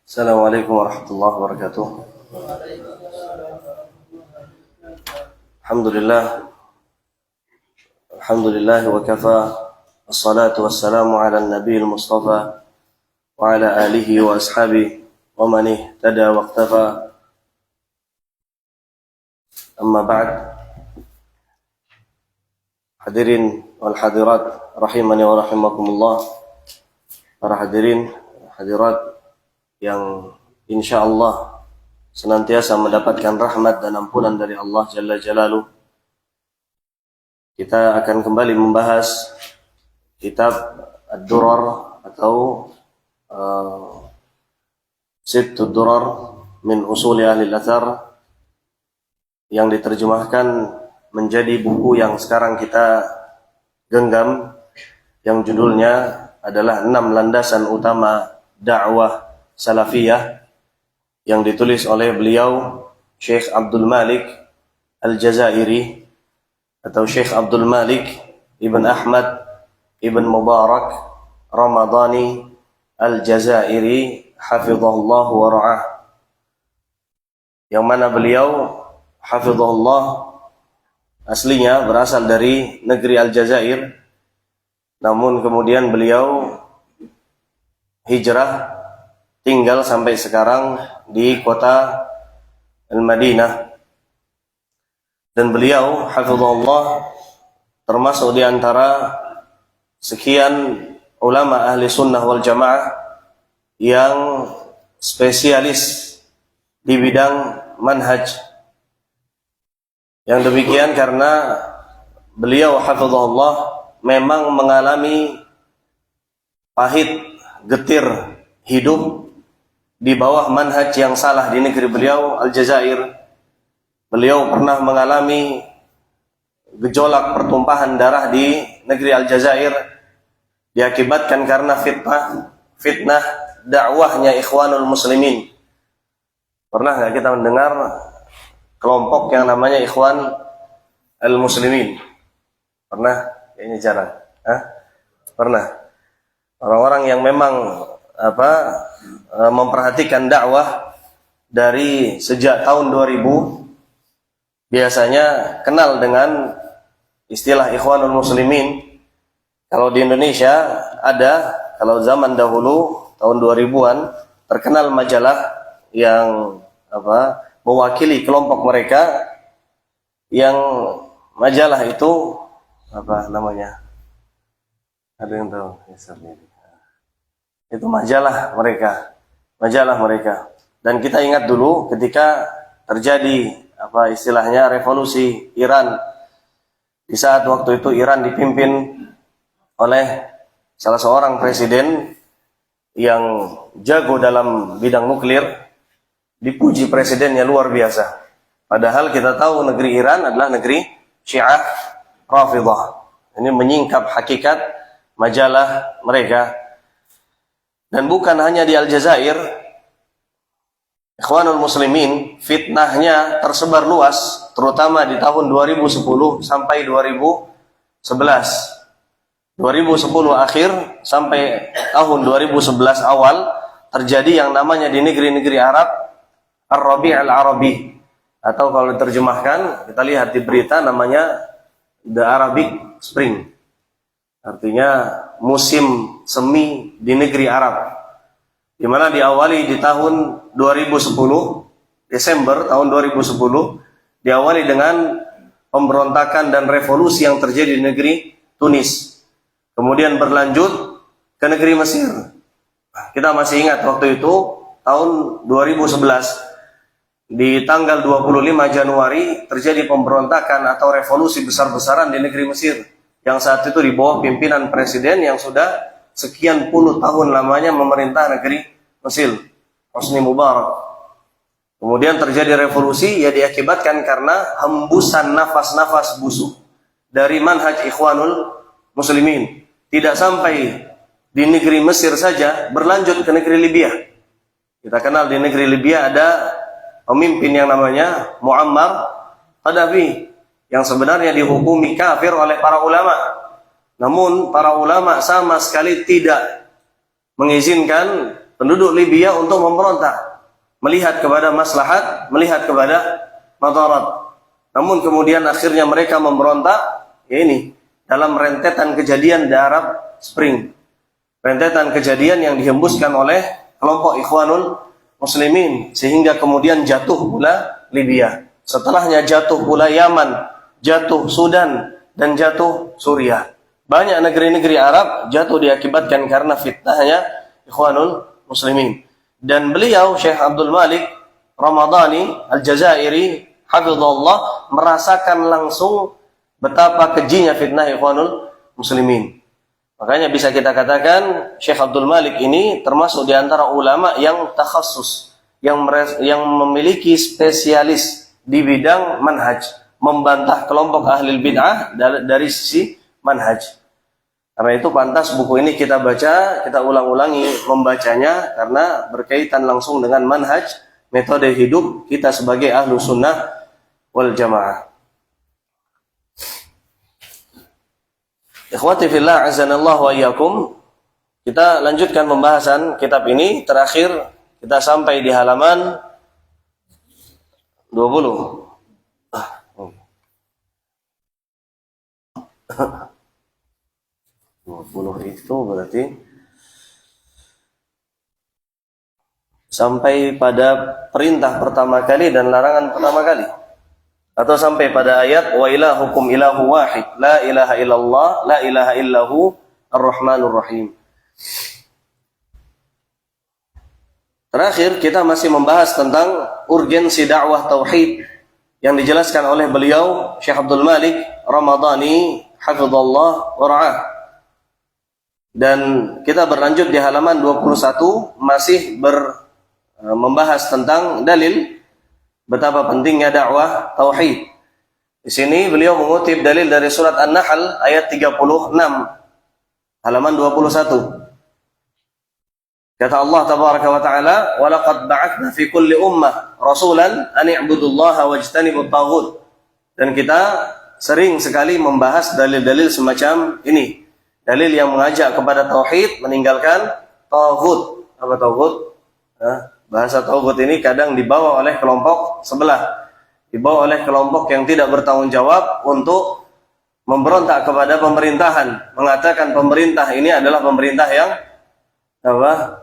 Assalamualaikum warahmatullahi wabarakatuh. Alhamdulillah wa kafa. Assalatu wassalamu ala nabiyil mustafa wa ala alihi wa ashabihi wa man ihtada wa iqtafa. Amma ba'd. Hadirin wal hadirat rahimani wa rahimakumullah. Para hadirin hadirat yang insyaallah senantiasa mendapatkan rahmat dan ampunan dari Allah Jalla Jalaluh. Kita akan kembali membahas kitab Ad-Durar atau Sittud Durar min Usuli Ahli Al-Athar yang diterjemahkan menjadi buku yang sekarang kita genggam, yang judulnya adalah 6 landasan utama dakwah salafiyah, yang ditulis oleh beliau Syekh Abdul Malik Al-Jazairi atau Syekh Abdul Malik Ibn Ahmad Ibn Mubarak Ramadhani Al-Jazairi hafizahullah wa ra'ah, yang mana beliau hafizahullah aslinya berasal dari negeri Aljazair, namun kemudian beliau hijrah tinggal sampai sekarang di kota Al-Madinah. Dan beliau hafizahullah termasuk di antara sekian ulama ahli sunnah wal jamaah yang spesialis di bidang manhaj. Yang demikian karena beliau hafizahullah memang mengalami pahit getir hidup di bawah manhaj yang salah di negeri beliau Aljazair. Beliau pernah mengalami gejolak pertumpahan darah di negeri Aljazair diakibatkan karena fitnah dakwahnya Ikhwanul Muslimin. Pernah nggak kita mendengar kelompok yang namanya Ikhwan Al-Muslimin? Pernah? Kayaknya jarang. Pernah. Orang-orang yang memang memperhatikan dakwah dari sejak tahun 2000 biasanya kenal dengan istilah Ikhwanul Muslimin. Kalau di Indonesia ada, kalau zaman dahulu tahun 2000-an terkenal majalah yang mewakili kelompok mereka, yang majalah itu apa namanya? Ada yang tahu? Itu majalah mereka. Dan kita ingat dulu ketika terjadi istilahnya revolusi Iran, di saat waktu itu Iran dipimpin oleh salah seorang presiden yang jago dalam bidang nuklir, dipuji presidennya luar biasa. Padahal kita tahu negeri Iran adalah negeri Syiah Rafidah. Ini menyingkap hakikat majalah mereka. Dan bukan hanya di Aljazair, Ikhwanul Muslimin fitnahnya tersebar luas, terutama di tahun 2010 sampai 2011. 2010 akhir sampai tahun 2011 awal terjadi yang namanya di negeri-negeri Arab Ar-Rabi' Al-Arabi, atau kalau diterjemahkan kita lihat di berita namanya The Arabic Spring. Artinya musim semi di negeri Arab, di mana diawali di tahun 2010, Desember tahun 2010, diawali dengan pemberontakan dan revolusi yang terjadi di negeri Tunis. Kemudian berlanjut ke negeri Mesir. Kita masih ingat waktu itu tahun 2011 di tanggal 25 Januari terjadi pemberontakan atau revolusi besar-besaran di negeri Mesir, yang saat itu di bawah pimpinan presiden yang sudah sekian puluh tahun lamanya memerintah negeri Mesir, Hosni Mubarak. Kemudian terjadi revolusi, ya diakibatkan karena hembusan nafas-nafas busuk dari manhaj Ikhwanul Muslimin. Tidak sampai di negeri Mesir saja, berlanjut ke negeri Libya. Kita kenal di negeri Libya ada pemimpin yang namanya Muammar Gaddafi, yang sebenarnya dihukumi kafir oleh para ulama. Namun para ulama sama sekali tidak mengizinkan penduduk Libya untuk memberontak, melihat kepada maslahat, melihat kepada madarat. Namun kemudian akhirnya mereka memberontak, ya ini dalam rentetan kejadian di Arab Spring, rentetan kejadian yang dihembuskan oleh kelompok Ikhwanul Muslimin, sehingga kemudian jatuh pula Libya. Setelahnya jatuh pula Yaman, jatuh Sudan, dan jatuh Suriah. Banyak negeri-negeri Arab jatuh diakibatkan karena fitnahnya Ikhwanul Muslimin. Dan beliau Syekh Abdul Malik Ramadhani Al-Jazairi hafizahullah merasakan langsung betapa kejinya fitnah Ikhwanul Muslimin. Makanya bisa kita katakan Syekh Abdul Malik ini termasuk di antara ulama yang takhassus, yang memiliki spesialis di bidang manhaj, membantah kelompok ahli bid'ah dari sisi manhaj. Karena itu pantas buku ini kita baca, kita ulang-ulangi membacanya karena berkaitan langsung dengan manhaj, metode hidup kita sebagai ahlu sunnah wal jamaah. Ikhwati fillah azanallahu wa iyyakum. Kita lanjutkan pembahasan kitab ini. Terakhir kita sampai di halaman 20. 20 itu berarti sampai pada perintah pertama kali dan larangan pertama kali, atau sampai pada ayat wa ilahukum ilahu wahid la ilaha illallah la ilaha illahu ar-rahmanur rahim. Terakhir kita masih membahas tentang urgensi dakwah tauhid yang dijelaskan oleh beliau Syekh Abdul Malik Ramadhani hafizallah wa ra'ah. Dan kita berlanjut di halaman 21 masih membahas tentang dalil betapa pentingnya dakwah tauhid. Di sini beliau mengutip dalil dari surat An-Nahl ayat 36 halaman 21. Kata Allah tabaraka wa taala, "Wa laqad ba'atsna fi kulli ummah rasulan an i'budullaha wajtanibut taghut." Dan kita sering sekali membahas dalil-dalil semacam ini. Dalil yang mengajak kepada tauhid, meninggalkan taghut. Apa taghut? Bahasa taghut ini kadang dibawa oleh kelompok sebelah, dibawa oleh kelompok yang tidak bertanggung jawab untuk memberontak kepada pemerintahan, mengatakan pemerintah ini adalah pemerintah yang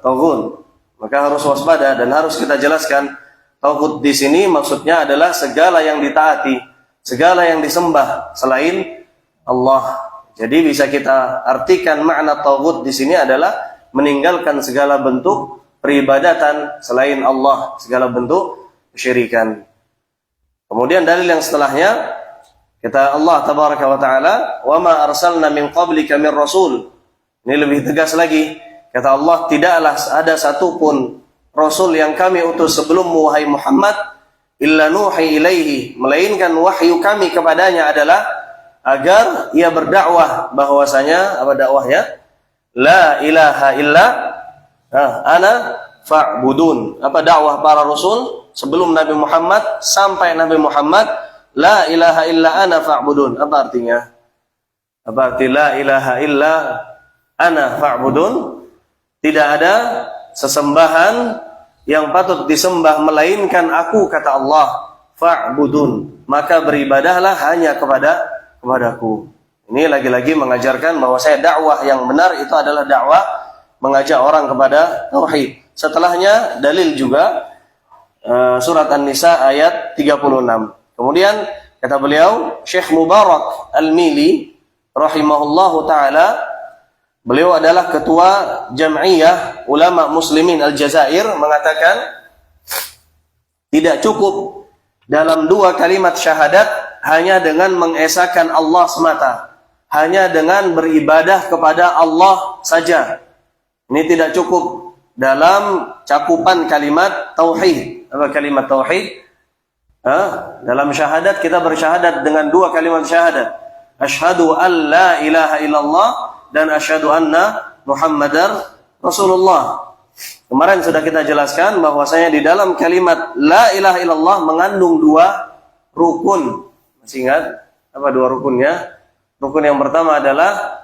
taghut. Maka harus waspada dan harus kita jelaskan taghut di sini maksudnya adalah segala yang ditaati, segala yang disembah selain Allah. Jadi bisa kita artikan makna taghut di sini adalah meninggalkan segala bentuk peribadatan selain Allah, segala bentuk kesyirikan. Kemudian dalil yang setelahnya kata Allah tabaraka wa taala, "Wa ma arsalna min qablika min rasul." Ini lebih tegas lagi. Kata Allah, tidaklah ada satupun rasul yang kami utus sebelummu wahai Muhammad illa nuhi ilaihi, melainkan wahyu kami kepadanya adalah agar ia berdakwah bahwasanya apa dakwahnya? La ilaha illa ana fa'budun. Apa dakwah para rasul sebelum Nabi Muhammad sampai Nabi Muhammad? La ilaha illa ana fa'budun. Apa artinya? Apa arti la ilaha illa ana fa'budun? Tidak ada sesembahan yang patut disembah melainkan aku, kata Allah. Fa'budun. Maka beribadahlah hanya kepadaku. Ini lagi-lagi mengajarkan bahwa saya dakwah yang benar itu adalah dakwah mengajak orang kepada tauhid. Setelahnya dalil juga surat An-Nisa ayat 36. Kemudian kata beliau Syekh Mubarak Al-Mili rahimahullahu taala, beliau adalah ketua Jam'iyah Ulama Muslimin Al-Jazair, mengatakan tidak cukup dalam dua kalimat syahadat hanya dengan mengesahkan Allah semata, hanya dengan beribadah kepada Allah saja. Ini tidak cukup dalam cakupan kalimat tauhid. Apa kalimat tauhid? Dalam syahadat kita bersyahadat dengan dua kalimat syahadat. Asyhadu an la ilaha illallah dan asyhadu anna Muhammadar Rasulullah. Kemarin sudah kita jelaskan bahwasanya di dalam kalimat la ilaha illallah mengandung dua rukun. Masih ingat apa dua rukunnya? Rukun yang pertama adalah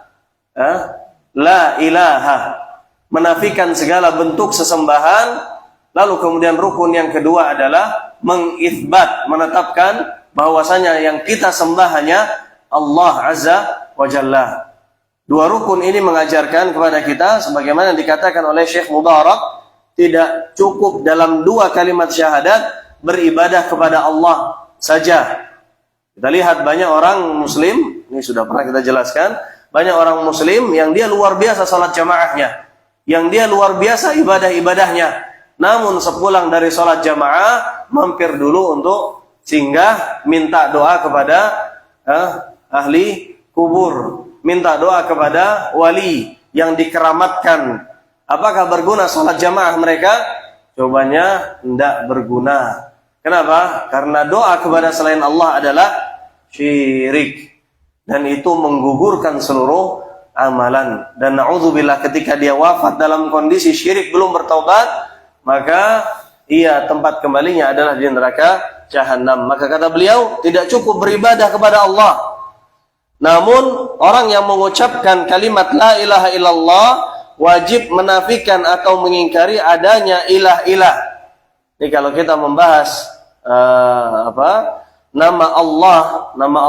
la ilaha. menafikan segala bentuk sesembahan. Lalu kemudian rukun yang kedua adalah mengitsbat, menetapkan bahwasanya yang kita sembah hanya Allah Azza wa Jalla. Dua rukun ini mengajarkan kepada kita sebagaimana dikatakan oleh Syekh Mubarak, tidak cukup dalam dua kalimat syahadat beribadah kepada Allah saja. Kita lihat banyak orang muslim, ini sudah pernah kita jelaskan, banyak orang muslim yang dia luar biasa salat jamaahnya, yang dia luar biasa ibadah-ibadahnya. Namun sepulang dari sholat jamaah, mampir dulu untuk singgah, minta doa kepada ahli kubur, minta doa kepada wali yang dikeramatkan. Apakah berguna sholat jamaah mereka? Jawabannya tidak berguna. Kenapa? Karena doa kepada selain Allah adalah syirik, dan itu menggugurkan seluruh amalan. Dan na'udzubillah, ketika dia wafat dalam kondisi syirik belum bertaubat, maka tempat kembalinya adalah di neraka Jahannam. Maka kata beliau, tidak cukup beribadah kepada Allah, namun orang yang mengucapkan kalimat la ilaha illallah wajib menafikan atau mengingkari adanya ilah-ilah. Ini kalau kita membahas nama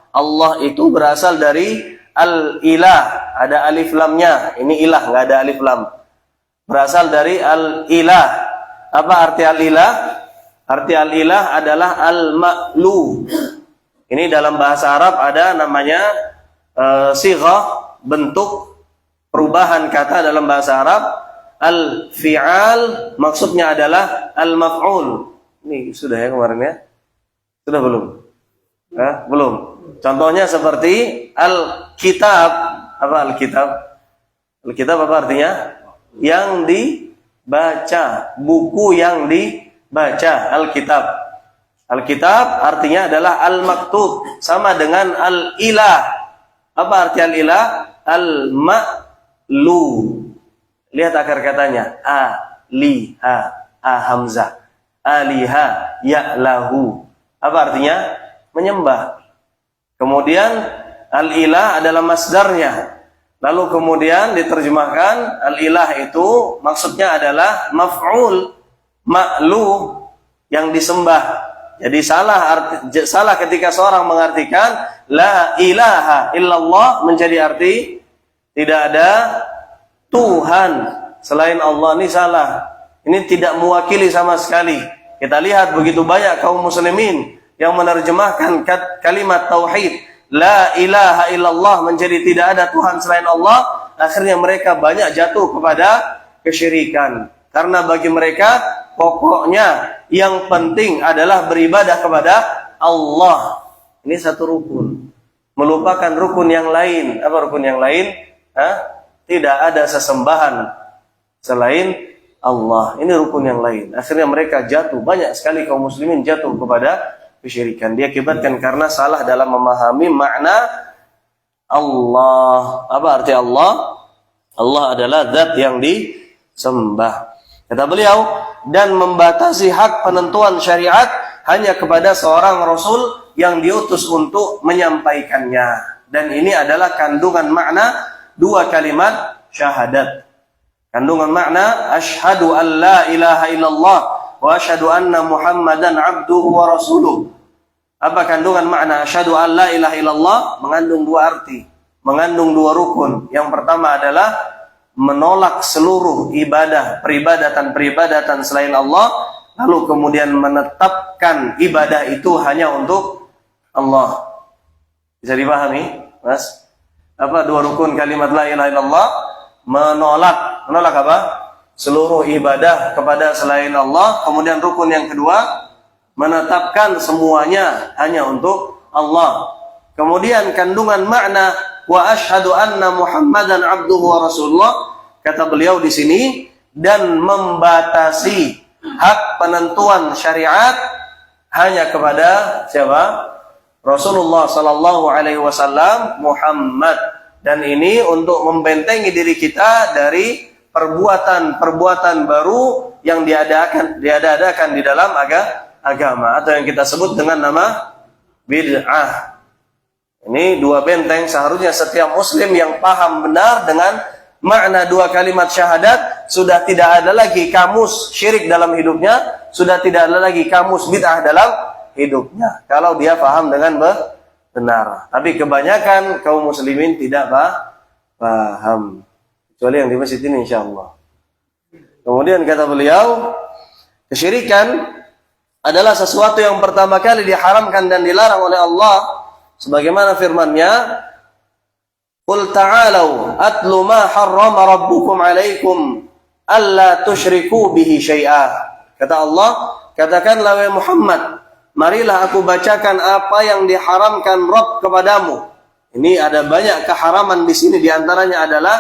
Allah itu berasal dari al-ilah, ada alif lamnya. Ini ilah, nggak ada alif lam. Berasal dari al-ilah. Apa arti al-ilah? Arti al-ilah adalah al-ma'lu. Ini dalam bahasa Arab ada namanya sighah, bentuk perubahan kata dalam bahasa Arab. Al-fi'al maksudnya adalah al-maf'ul. Ini sudah ya kemarin ya? Sudah belum? Belum. Contohnya seperti al-kitab. Apa al-kitab? Al-kitab apa artinya? Yang dibaca, buku yang dibaca, Alkitab. Alkitab artinya adalah al-maktub, sama dengan al-ilah. Apa arti al-ilah? Al-ma'lu. Lihat akar katanya, a-liha, a-hamzah, aliha, ya'lahu. Apa artinya? Menyembah. Kemudian al-ilah adalah masdarnya. Lalu kemudian diterjemahkan al-ilah itu maksudnya adalah maf'ul, ma'lu, yang disembah. Jadi salah ketika seorang mengartikan la ilaha illallah menjadi arti tidak ada Tuhan selain Allah. Ini salah. Ini tidak mewakili sama sekali. Kita lihat begitu banyak kaum muslimin yang menerjemahkan kalimat tauhid la ilaha illallah menjadi tidak ada Tuhan selain Allah, akhirnya mereka banyak jatuh kepada kesyirikan. Karena bagi mereka pokoknya yang penting adalah beribadah kepada Allah. Ini satu rukun. Melupakan rukun yang lain. Apa rukun yang lain? Tidak ada sesembahan selain Allah. Ini rukun yang lain. Akhirnya mereka jatuh, banyak sekali kaum muslimin jatuh kepada kesyirikan. Diakibatkan karena salah dalam memahami makna Allah. Apa arti Allah? Allah adalah zat yang disembah. Kata beliau, dan membatasi hak penentuan syariat hanya kepada seorang rasul yang diutus untuk menyampaikannya. Dan ini adalah kandungan makna dua kalimat syahadat. Kandungan makna asyhadu an la ilaha illallah wa asyhadu anna Muhammadan abduhu wa rasuluh. Apa kandungan makna asyhadu an la ilaha illallah? Mengandung dua arti, mengandung dua rukun. Yang pertama adalah menolak seluruh ibadah, peribadatan selain Allah, lalu kemudian menetapkan ibadah itu hanya untuk Allah. Bisa dipahami, Mas? Apa dua rukun kalimat la ilaha illallah? Menolak apa? Seluruh ibadah kepada selain Allah. Kemudian rukun yang kedua, menetapkan semuanya hanya untuk Allah. Kemudian kandungan makna wa asyhadu anna Muhammadan abduhu wa rasulullah, kata beliau di sini, dan membatasi hak penentuan syariat hanya kepada siapa? Rasulullah sallallahu alaihi wasallam, Muhammad. Dan ini untuk membentengi diri kita dari perbuatan-perbuatan baru yang diadakan di dalam agama, atau yang kita sebut dengan nama bid'ah. Ini dua benteng seharusnya setiap muslim yang paham benar dengan makna dua kalimat syahadat, sudah tidak ada lagi kamus syirik dalam hidupnya, sudah tidak ada lagi kamus bid'ah dalam hidupnya. Kalau dia paham dengan benar. Tapi kebanyakan kaum muslimin tidak paham. Kecuali yang di masjid ini insyaallah. Kemudian kata beliau, kesyirikan adalah sesuatu yang pertama kali diharamkan dan dilarang oleh Allah. Sebagaimana firman-Nya, "Qul ta'alu atlu ma harrama rabbukum 'alaikum alla tusyriku bihi syai'a." Kata Allah, katakanlah wahai Muhammad, marilah aku bacakan apa yang diharamkan Rabb kepadamu. Ini ada banyak keharaman di sini, di antaranya adalah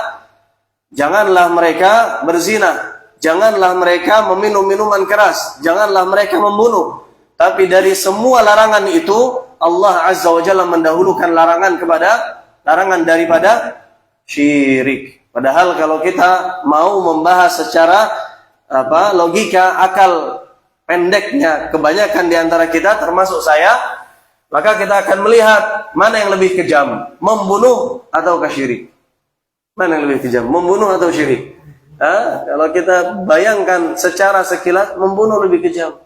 janganlah mereka berzina, janganlah mereka meminum minuman keras, janganlah mereka membunuh. Tapi dari semua larangan itu, Allah Azza wa Jalla mendahulukan larangan daripada syirik. Padahal kalau kita mau membahas secara logika, akal pendeknya kebanyakan di antara kita termasuk saya, maka kita akan melihat mana yang lebih kejam, membunuh atau syirik. Mana yang lebih kejam, membunuh atau syirik? Kalau kita bayangkan secara sekilas, membunuh lebih kejam.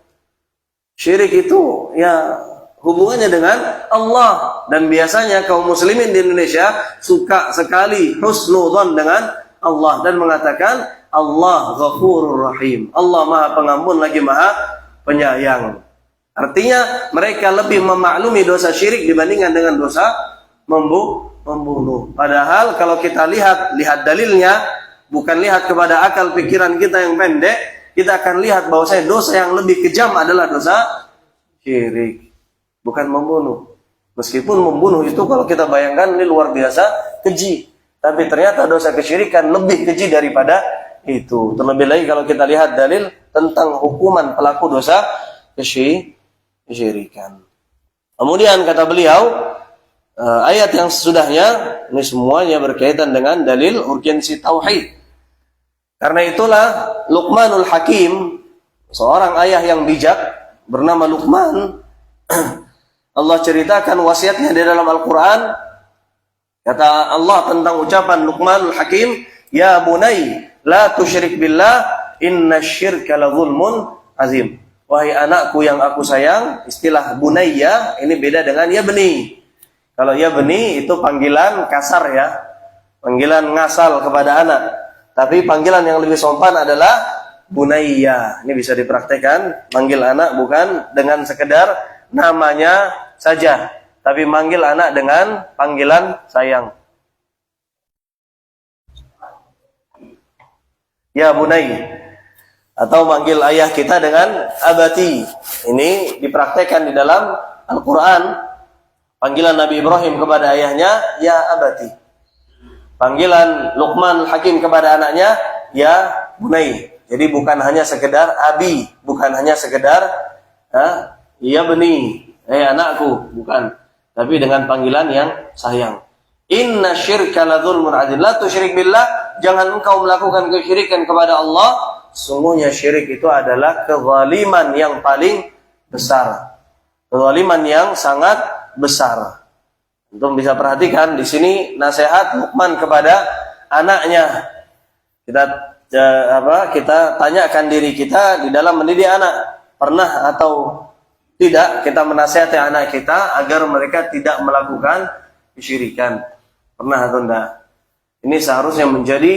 Syirik itu ya hubungannya dengan Allah, dan biasanya kaum muslimin di Indonesia suka sekali husnudzon dengan Allah dan mengatakan Allah Ghafurur Rahim, Allah Maha Pengampun lagi Maha Penyayang. Artinya mereka lebih memaklumi dosa syirik dibandingkan dengan dosa membunuh. Padahal kalau kita lihat dalilnya, bukan lihat kepada akal pikiran kita yang pendek, kita akan lihat bahwasanya dosa yang lebih kejam adalah dosa syirik, bukan membunuh. Meskipun membunuh itu kalau kita bayangkan ini luar biasa keji, tapi ternyata dosa kesyirikan lebih keji daripada itu. Terlebih lagi kalau kita lihat dalil tentang hukuman pelaku dosa kesyirikan. Kemudian kata beliau, ayat yang sesudahnya ini semuanya berkaitan dengan dalil urgensi tauhid. Karena itulah Luqmanul Hakim, seorang ayah yang bijak bernama Luqman, Allah ceritakan wasiatnya di dalam Al-Quran. Kata Allah tentang ucapan Luqmanul Hakim, "Ya bunai, la tusyrik billah, inna syirka la zulmun azim." Wahai anakku yang aku sayang, istilah bunayya ini beda dengan ya beni. Kalau ya beni itu panggilan kasar ya, panggilan ngasal kepada anak. Tapi panggilan yang lebih sopan adalah bunayya. Ini bisa dipraktekkan, manggil anak bukan dengan sekedar namanya saja, tapi manggil anak dengan panggilan sayang. Ya bunai, atau manggil ayah kita dengan abati. Ini dipraktekkan di dalam Al-Quran. Panggilan Nabi Ibrahim kepada ayahnya, ya abati. Panggilan Luqman Hakim kepada anaknya, ya bunai. Jadi bukan hanya sekedar abi, bukan hanya sekedar ya beni, anakku, bukan. Tapi dengan panggilan yang sayang. Inna syirka la dzulmun adzim, la tusyrik billah, jangan engkau melakukan kesyirikan kepada Allah. Sungguhnya syirik itu adalah kezaliman yang paling besar. Kezaliman yang sangat besar. Untuk bisa perhatikan di sini nasihat Luqman kepada anaknya. Kita tanyakan diri kita di dalam mendidik anak, pernah atau tidak kita menasihati anak kita agar mereka tidak melakukan kesyirikan? Pernah atau tidak? Ini seharusnya menjadi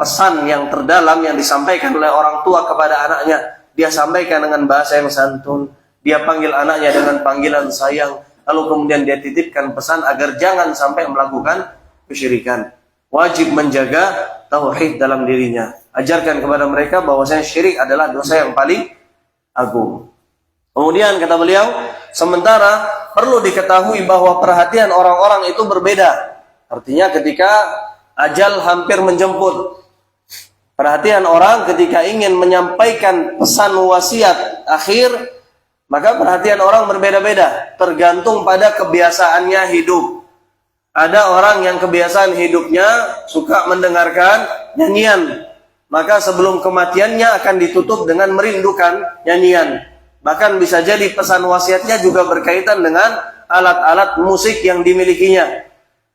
pesan yang terdalam yang disampaikan oleh orang tua kepada anaknya. Dia sampaikan dengan bahasa yang santun, dia panggil anaknya dengan panggilan sayang. Lalu kemudian dia titipkan pesan agar jangan sampai melakukan kesyirikan. Wajib menjaga tauhid dalam dirinya. Ajarkan kepada mereka bahwasanya syirik adalah dosa yang paling agung. Kemudian kata beliau, sementara perlu diketahui bahwa perhatian orang-orang itu berbeda. Artinya ketika ajal hampir menjemput, perhatian orang ketika ingin menyampaikan pesan wasiat akhir, maka perhatian orang berbeda-beda, tergantung pada kebiasaannya hidup. Ada orang yang kebiasaan hidupnya suka mendengarkan nyanyian, maka sebelum kematiannya akan ditutup dengan merindukan nyanyian. Bahkan bisa jadi pesan wasiatnya juga berkaitan dengan alat-alat musik yang dimilikinya.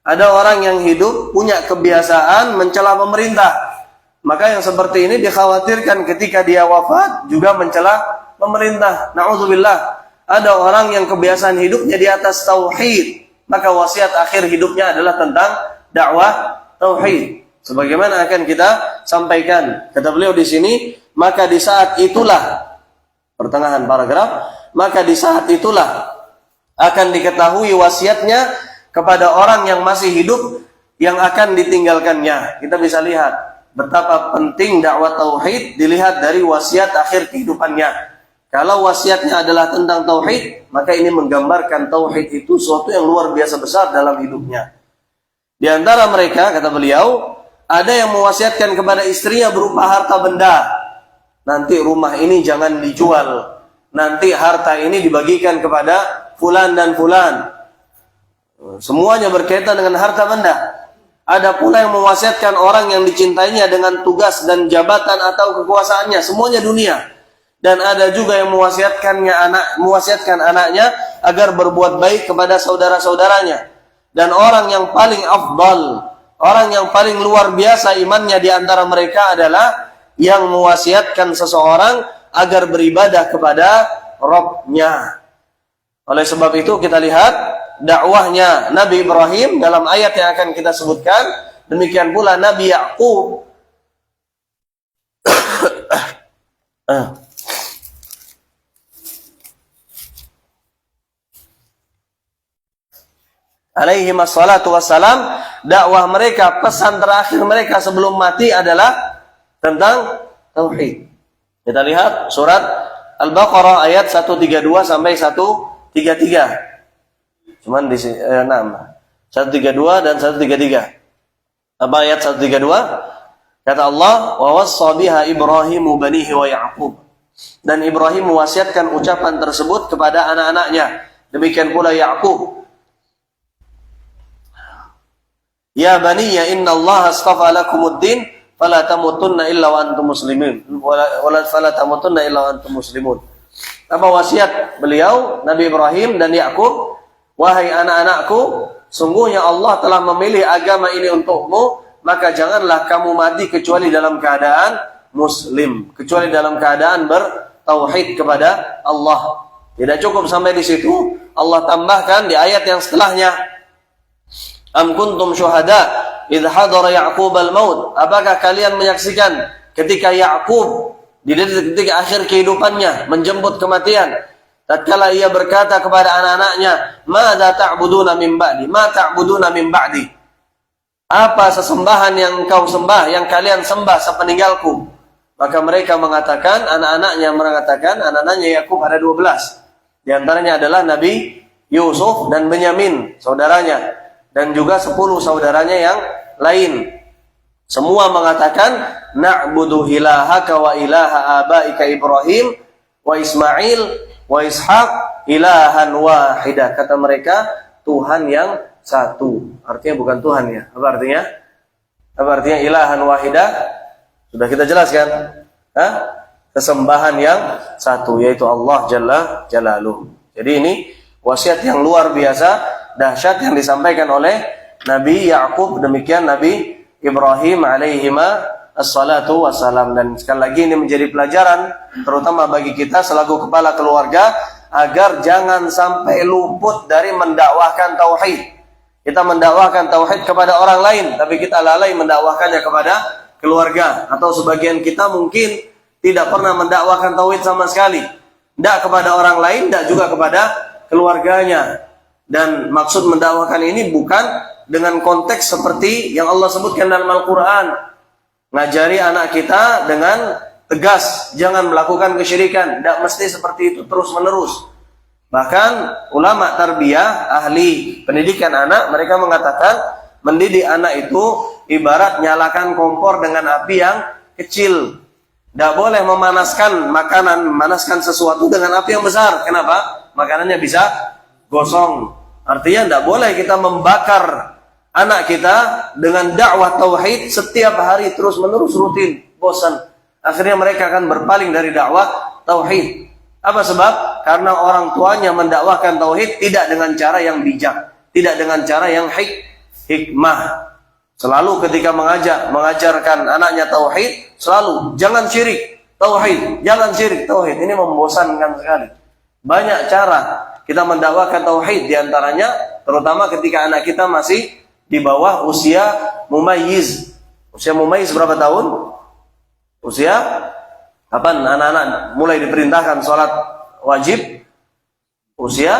Ada orang yang hidup punya kebiasaan mencela pemerintah. Maka yang seperti ini dikhawatirkan ketika dia wafat juga mencela pemerintah. Na'udzubillah. Ada orang yang kebiasaan hidupnya di atas tauhid. Maka wasiat akhir hidupnya adalah tentang dakwah tauhid. Sebagaimana akan kita sampaikan. Kata beliau di sini, maka di saat itulah, pertengahan paragraf, maka di saat itulah akan diketahui wasiatnya kepada orang yang masih hidup yang akan ditinggalkannya. Kita bisa lihat betapa penting dakwah tauhid dilihat dari wasiat akhir kehidupannya. Kalau wasiatnya adalah tentang tauhid, maka ini menggambarkan tauhid itu suatu yang luar biasa besar dalam hidupnya. Di antara mereka, kata beliau, ada yang mewasiatkan kepada istrinya berupa harta benda. Nanti rumah ini jangan dijual. Nanti harta ini dibagikan kepada fulan dan fulan. Semuanya berkaitan dengan harta benda. Ada pula yang mewasiatkan orang yang dicintainya dengan tugas dan jabatan atau kekuasaannya, semuanya dunia. Dan ada juga yang mewasiatkan anaknya agar berbuat baik kepada saudara-saudaranya. Dan orang yang paling afdal, orang yang paling luar biasa imannya di antara mereka adalah yang mewasiatkan seseorang agar beribadah kepada Rabb-nya. Oleh sebab itu kita lihat dakwahnya Nabi Ibrahim dalam ayat yang akan kita sebutkan, demikian pula Nabi Ya'qub. Alaihi wassalatu wassalam, dakwah mereka, pesan terakhir mereka sebelum mati adalah tentang tauhid. Kita lihat surat Al-Baqarah ayat 132 sampai 133. Cuman di 132 dan 133. Apa ayat 132? Kata Allah, wa wassa biha Ibrahimu banihi wa Ya'qub. Dan Ibrahim mewasiatkan ucapan tersebut kepada anak-anaknya. Demikian pula Ya'qub. Ya baniya inna Allah astafa lakumuddin fala tamutunna illa wa antum muslimin. Fala tamutunna illa wa antum muslimun. Apa wasiat beliau Nabi Ibrahim dan Ya'qub? Wahai anak-anakku, sungguhnya Allah telah memilih agama ini untukmu, maka janganlah kamu mati kecuali dalam keadaan muslim, kecuali dalam keadaan bertauhid kepada Allah. Tidak cukup sampai di situ, Allah tambahkan di ayat yang setelahnya, Am kuntum syuhada idh hadara Ya'qub al-maut. Apakah kalian menyaksikan ketika Ya'qub di detik akhir kehidupannya menjemput kematian, tatkala ia berkata kepada anak-anaknya, "Madza ta'buduna min ba'di? Ma ta'buduna min ba'di?" Apa sesembahan yang engkau sembah, yang kalian sembah sepeninggalku? Maka mereka mengatakan, anak-anaknya Yakub ada 12. Di antaranya adalah Nabi Yusuf dan Benyamin, saudaranya, dan juga 10 saudaranya yang lain. Semua mengatakan, "Na'budu ilahaka wa ilaha abaika Ibrahim wa Ismail wa Ishaq ilahan wahidah." Kata mereka, Tuhan yang satu. Artinya bukan Tuhan ya. Apa artinya? Apa artinya ilahan wahidah? Sudah kita jelaskan. Kesembahan yang satu, yaitu Allah Jalla Jalaluh. Jadi ini wasiat yang luar biasa, dahsyat yang disampaikan oleh Nabi Ya'qub, demikian Nabi Ibrahim alaihima assalatu wassalam. Dan sekali lagi ini menjadi pelajaran terutama bagi kita selaku kepala keluarga, agar jangan sampai luput dari mendakwahkan tauhid. Kita mendakwahkan tauhid kepada orang lain, tapi kita lalai mendakwahkannya kepada keluarga. Atau sebagian kita mungkin tidak pernah mendakwahkan tauhid sama sekali, tidak kepada orang lain, tidak juga kepada keluarganya. Dan maksud mendakwahkan ini bukan dengan konteks seperti yang Allah sebutkan dalam Al-Quran, ngajari anak kita dengan tegas jangan melakukan kesyirikan. Tidak mesti seperti itu terus menerus. Bahkan ulama tarbiyah, ahli pendidikan anak, mereka mengatakan mendidik anak itu ibarat nyalakan kompor dengan api yang kecil. Tidak boleh memanaskan makanan, memanaskan sesuatu dengan api yang besar. Kenapa? Makanannya bisa gosong. Artinya tidak boleh kita membakar anak kita dengan dakwah tauhid setiap hari terus menerus rutin, bosan. Akhirnya mereka akan berpaling dari dakwah tauhid. Apa sebab? Karena orang tuanya mendakwahkan tauhid tidak dengan cara yang bijak, tidak dengan cara yang hikmah. Selalu ketika mengajarkan anaknya tauhid, selalu jangan syirik, tauhid, jangan syirik, tauhid. Ini membosankan sekali. Banyak cara kita mendakwakan tauhid, diantaranya terutama ketika anak kita masih di bawah usia mumayyiz. Usia mumayyiz berapa tahun? Usia kapan anak-anak mulai diperintahkan sholat wajib? Usia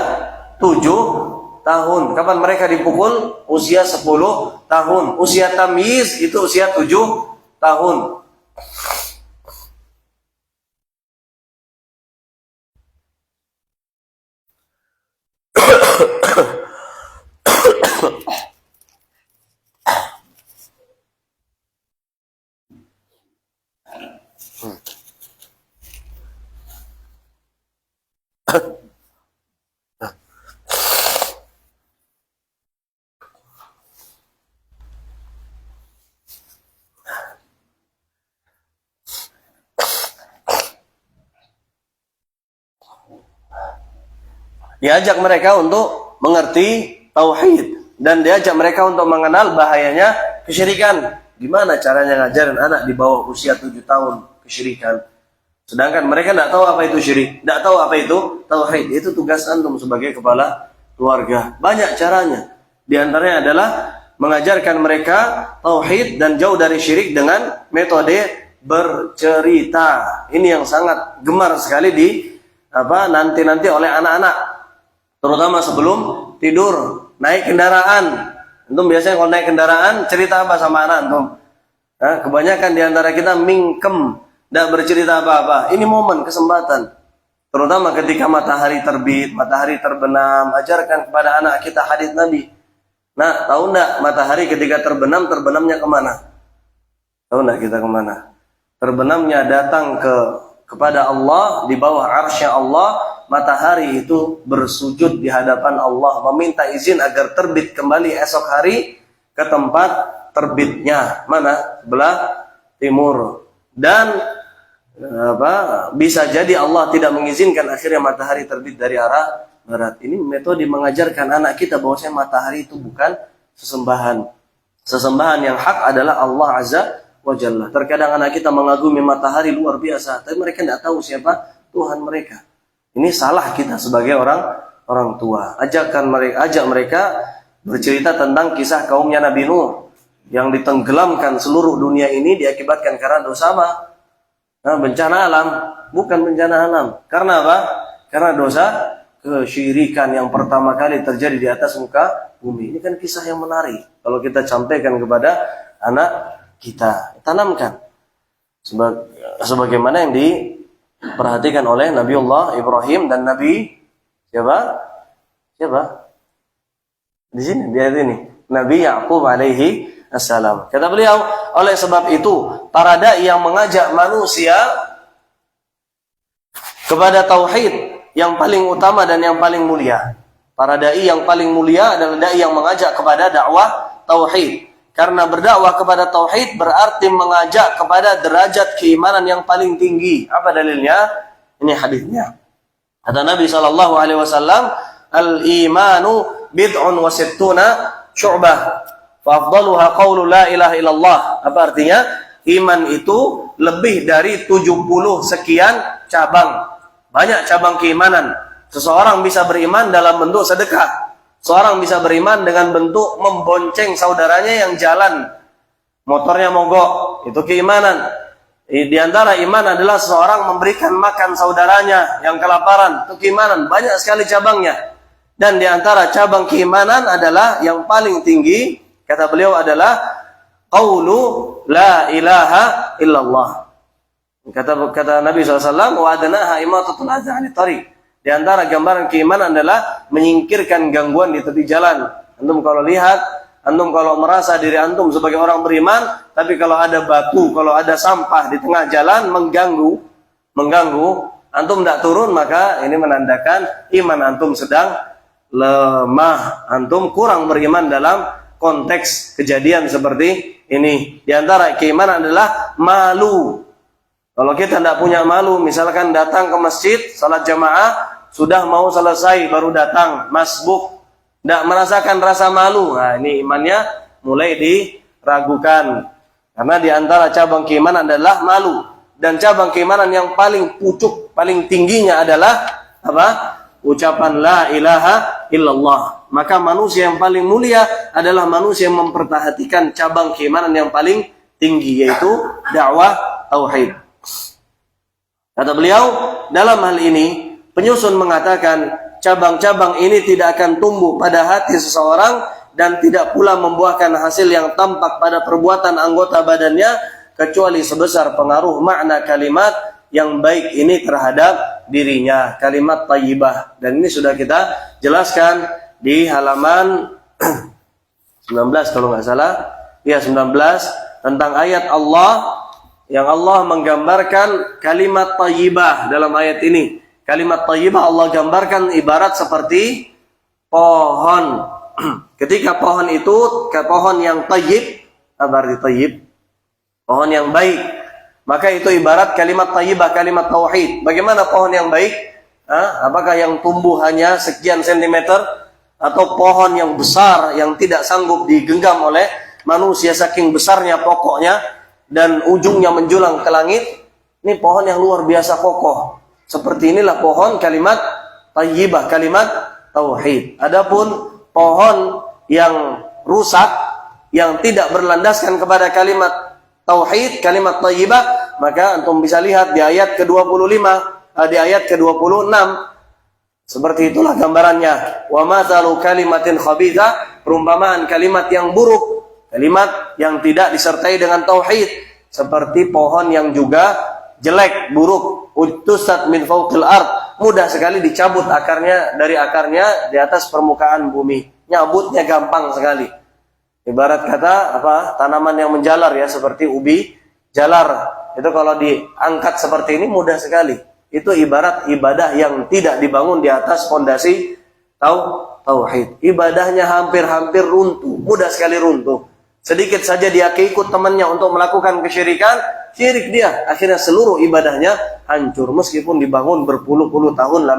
7 tahun. Kapan mereka dipukul? Usia 10 tahun. Usia tamyiz itu usia 7 tahun. Diajak mereka untuk mengerti tauhid dan diajak mereka untuk mengenal bahayanya kesyirikan. Gimana caranya ngajarin anak di bawah usia 7 tahun kesyirikan? Sedangkan mereka tidak tahu apa itu syirik, tidak tahu apa itu tauhid. Itu tugas antum sebagai kepala keluarga. Banyak caranya. Di antaranya adalah mengajarkan mereka tauhid dan jauh dari syirik dengan metode bercerita. Ini yang sangat gemar sekali nanti oleh anak-anak. Terutama sebelum tidur, naik kendaraan. Antum biasanya kalau naik kendaraan cerita apa sama anak antum? Kebanyakan di antara kita mingkem, tidak bercerita apa-apa. Ini momen kesempatan. Terutama ketika matahari terbit, matahari terbenam, ajarkan kepada anak kita hadits Nabi. Nah, tahu enggak matahari ketika terbenam, terbenamnya kemana? Tahu enggak kita kemana? Terbenamnya datang kepada Allah, di bawah arsy-Nya Allah. Matahari itu bersujud di hadapan Allah, meminta izin agar terbit kembali esok hari ke tempat terbitnya. Mana? Sebelah timur. Dan bisa jadi Allah tidak mengizinkan akhirnya matahari terbit dari arah barat. Ini metode mengajarkan anak kita bahwasanya matahari itu bukan sesembahan. Sesembahan yang hak adalah Allah Azza wa Jalla. Terkadang anak kita mengagumi matahari luar biasa, tapi mereka tidak tahu siapa Tuhan mereka. Ini salah kita sebagai orang tua. Ajak mereka bercerita tentang kisah kaumnya Nabi Nuh yang ditenggelamkan seluruh dunia ini diakibatkan karena dosa apa? Bencana alam, bukan bencana alam. Karena apa? Karena dosa kesyirikan yang pertama kali terjadi di atas muka bumi. Ini kan kisah yang menarik. Kalau kita sampaikan kepada anak kita, tanamkan sebagaimana yang diperhatikan oleh Nabiullah Ibrahim dan Nabi siapa? Di sini, di ayat ini. Nabi Ya'qub alaihi assalam. Kata beliau, oleh sebab itu para dai yang mengajak manusia kepada tauhid yang paling utama dan yang paling mulia. Para dai yang paling mulia adalah dai yang mengajak kepada dakwah tauhid. Karena berdakwah kepada tauhid berarti mengajak kepada derajat keimanan yang paling tinggi. Apa dalilnya? Ini hadisnya. Kata Nabi SAW, al-imanu bid'un wa sittuna syu'bah. Fafdaluha qawlu la ilaha illallah. Apa artinya? Iman itu lebih dari 70 sekian cabang. Banyak cabang keimanan. Seseorang bisa beriman dalam bentuk sedekah. Seorang bisa beriman dengan bentuk membonceng saudaranya yang jalan. Motornya mogok. Itu keimanan. Di antara iman adalah seseorang memberikan makan saudaranya yang kelaparan. Itu keimanan. Banyak sekali cabangnya. Dan di antara cabang keimanan adalah yang paling tinggi, kata beliau adalah qaulu la ilaha illallah. Kata Nabi SAW, wa adnaha imatatul adza 'anit thariq. Di antara gambaran keimanan adalah menyingkirkan gangguan di tepi jalan. Antum kalau lihat, antum kalau merasa diri antum sebagai orang beriman, tapi kalau ada batu, kalau ada sampah di tengah jalan mengganggu, antum tidak turun, maka ini menandakan iman antum sedang lemah. Antum kurang beriman dalam konteks kejadian seperti ini. Di antara keimanan adalah malu. Kalau kita tidak punya malu, misalkan datang ke masjid, salat jamaah, sudah mau selesai baru datang, masbuk. tidak merasakan rasa malu. Nah, ini imannya mulai diragukan. Karena di antara cabang keimanan adalah malu. Dan cabang keimanan yang paling pucuk, paling tingginya adalah apa? Ucapan la ilaha illallah. Maka manusia yang paling mulia adalah manusia yang memperhatikan cabang keimanan yang paling tinggi, yaitu dakwah tauhid. Kata beliau, dalam hal ini penyusun mengatakan cabang-cabang ini tidak akan tumbuh pada hati seseorang dan tidak pula membuahkan hasil yang tampak pada perbuatan anggota badannya kecuali sebesar pengaruh makna kalimat yang baik ini terhadap dirinya, kalimat thayyibah. Dan ini sudah kita jelaskan di halaman 19 kalau nggak salah, ya 19, tentang ayat Allah yang Allah menggambarkan kalimat thayyibah dalam ayat ini. Kalimat thayyibah Allah gambarkan ibarat seperti pohon. Ketika pohon itu pohon yang thayyib, apa arti thayyib? Pohon yang baik. Maka itu ibarat kalimat thayyibah, kalimat tauhid. Bagaimana pohon yang baik? Apakah yang tumbuh hanya sekian sentimeter atau pohon yang besar yang tidak sanggup digenggam oleh manusia saking besarnya pokoknya dan ujungnya menjulang ke langit? Ini pohon yang luar biasa kokoh. Seperti inilah pohon kalimat thayyibah, kalimat tauhid. Adapun pohon yang rusak yang tidak berlandaskan kepada kalimat tauhid, kalimat thayyibah, maka antum bisa lihat di ayat ke-25, di ayat ke-26. Seperti itulah gambarannya. Wa mathalu kalimatin khabithah, perumpamaan kalimat yang buruk, kalimat yang tidak disertai dengan tauhid, seperti pohon yang juga jelek, buruk, uttusat min fawqil ard, mudah sekali dicabut akarnya dari akarnya di atas permukaan bumi. Nyabutnya gampang sekali. Ibarat kata tanaman yang menjalar ya, seperti ubi jalar. Itu kalau diangkat seperti ini mudah sekali. Itu ibarat ibadah yang tidak dibangun di atas fondasi tauhid. Ibadahnya hampir-hampir runtuh, mudah sekali runtuh. Sedikit saja dia keikut temannya untuk melakukan kesyirikan, syirik dia, akhirnya seluruh ibadahnya hancur meskipun dibangun berpuluh-puluh tahun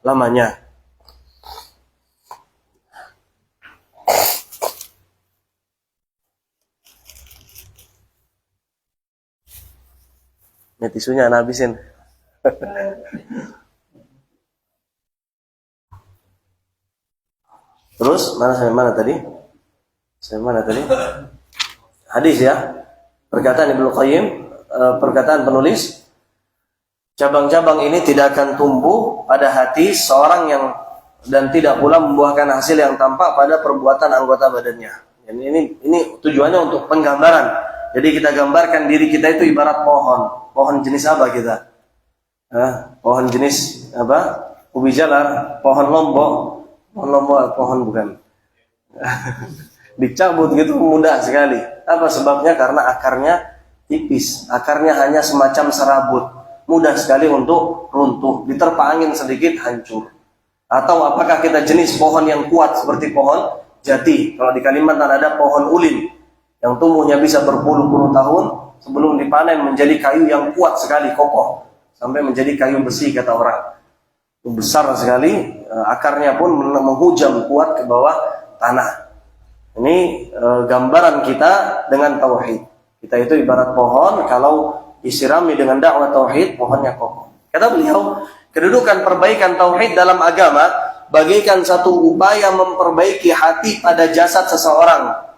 lamanya. Ini tisunya anak habisin. Terus sampai mana tadi? Hadis ya. Perkataan Ibnu Qayyim, perkataan penulis, cabang-cabang ini tidak akan tumbuh pada hati seorang yang dan tidak pula membuahkan hasil yang tampak pada perbuatan anggota badannya. Dan ini tujuannya untuk penggambaran. Jadi kita gambarkan diri kita itu ibarat pohon. Pohon jenis apa kita? Pohon jenis apa? Ubi jalar, pohon lombok. Pohon bukan. Dicabut gitu mudah sekali. Apa sebabnya? Karena akarnya tipis. Akarnya hanya semacam serabut. Mudah sekali untuk runtuh. Diterpa angin sedikit hancur. Atau apakah kita jenis pohon yang kuat seperti pohon jati? Kalau di Kalimantan ada pohon ulin yang tumbuhnya bisa berpuluh-puluh tahun sebelum dipanen menjadi kayu yang kuat sekali, kokoh, sampai menjadi kayu besi kata orang. Itu besar sekali, akarnya pun menghujam kuat ke bawah tanah. Ini gambaran kita dengan tauhid. Kita itu ibarat pohon, kalau disirami dengan dakwah tauhid, pohonnya kokoh. Kata beliau, kedudukan perbaikan tauhid dalam agama bagaikan satu upaya memperbaiki hati pada jasad seseorang.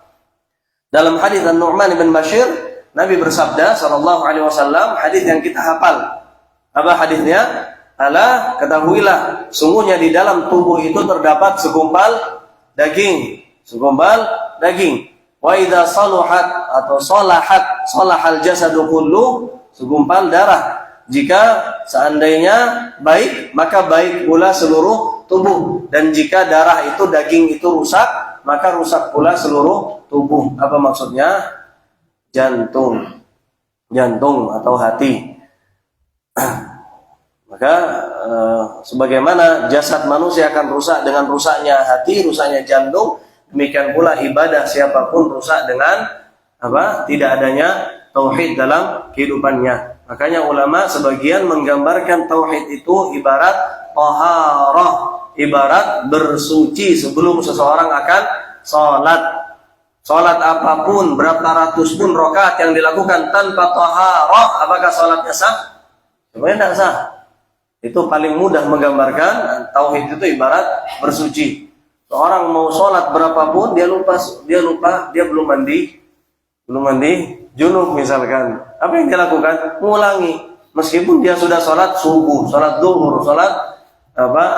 Dalam hadis An-Nu'man bin Bashir, Nabi bersabda sallallahu alaihi wasallam, hadis yang kita hafal. Apa hadisnya? Ala, ketahuilah, sungguhnya di dalam tubuh itu terdapat segumpal daging. Wa idza saluhat atau salahal jasadu kullu, segumpal darah. Jika seandainya baik, maka baik pula seluruh tubuh. Dan jika darah itu, daging itu rusak, maka rusak pula seluruh tubuh. Apa maksudnya? Jantung atau hati. Maka sebagaimana jasad manusia akan rusak dengan rusaknya hati, rusaknya jantung, demikian pula ibadah siapapun rusak dengan tidak adanya tauhid dalam kehidupannya. Makanya ulama sebagian menggambarkan tauhid itu ibarat taharah. ibarat bersuci sebelum seseorang akan sholat. Sholat apapun, berapa ratus pun rakaat yang dilakukan tanpa taharah, apakah sholatnya sah? Sebenarnya tidak sah. Itu paling mudah menggambarkan tauhid itu ibarat bersuci. Seorang mau sholat berapapun, dia lupa, dia belum mandi, junub misalkan. Apa yang dia lakukan? Mengulangi. Meskipun dia sudah sholat subuh, sholat zuhur, sholat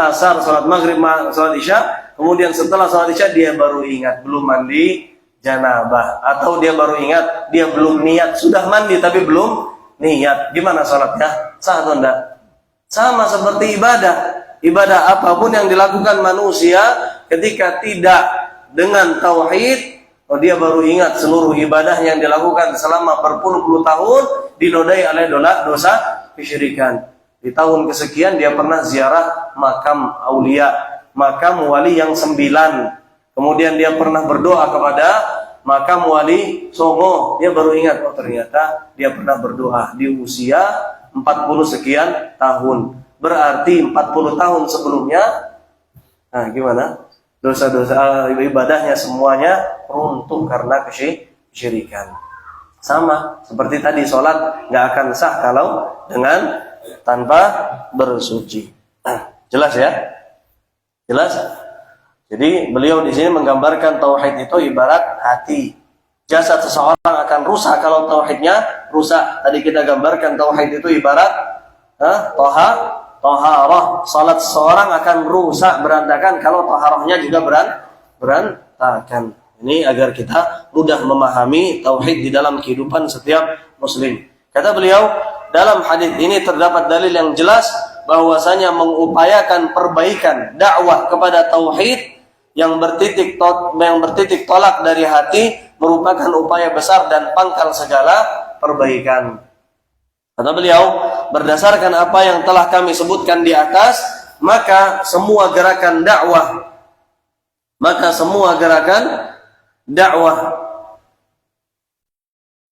asar, sholat maghrib, sholat isya, kemudian setelah sholat isya dia baru ingat belum mandi janabah, atau dia baru ingat dia belum niat, sudah mandi tapi belum niat. Gimana sholatnya? Sah atau enggak? Sama seperti ibadah apapun yang dilakukan manusia, ketika tidak dengan tauhid, dia baru ingat seluruh ibadah yang dilakukan selama berpuluh-puluh tahun dinodai oleh dosa kesyirikan. Di tahun kesekian dia pernah ziarah makam aulia, makam wali yang 9. Kemudian dia pernah berdoa kepada makam wali Songo. Dia baru ingat, oh ternyata dia pernah berdoa di usia 40 sekian tahun. Berarti 40 tahun sebelumnya, nah gimana? Dosa-dosa ibadahnya semuanya runtuh karena kesyirikan. Sama seperti tadi, sholat nggak akan sah kalau dengan tanpa bersuci. Jelas ya? Jelas? Jadi beliau di sini menggambarkan tauhid itu ibarat hati. Jasad seseorang akan rusak kalau tauhidnya rusak. Tadi kita gambarkan tauhid itu ibarat taharah. Salat seseorang akan rusak, berantakan kalau taharahnya juga berantakan. Ini agar kita mudah memahami tauhid di dalam kehidupan setiap muslim. Kata beliau, dalam hadis ini terdapat dalil yang jelas bahwasanya mengupayakan perbaikan dakwah kepada tauhid yang bertitik tolak dari hati merupakan upaya besar dan pangkal segala perbaikan. Kata beliau, berdasarkan apa yang telah kami sebutkan di atas, maka semua gerakan dakwah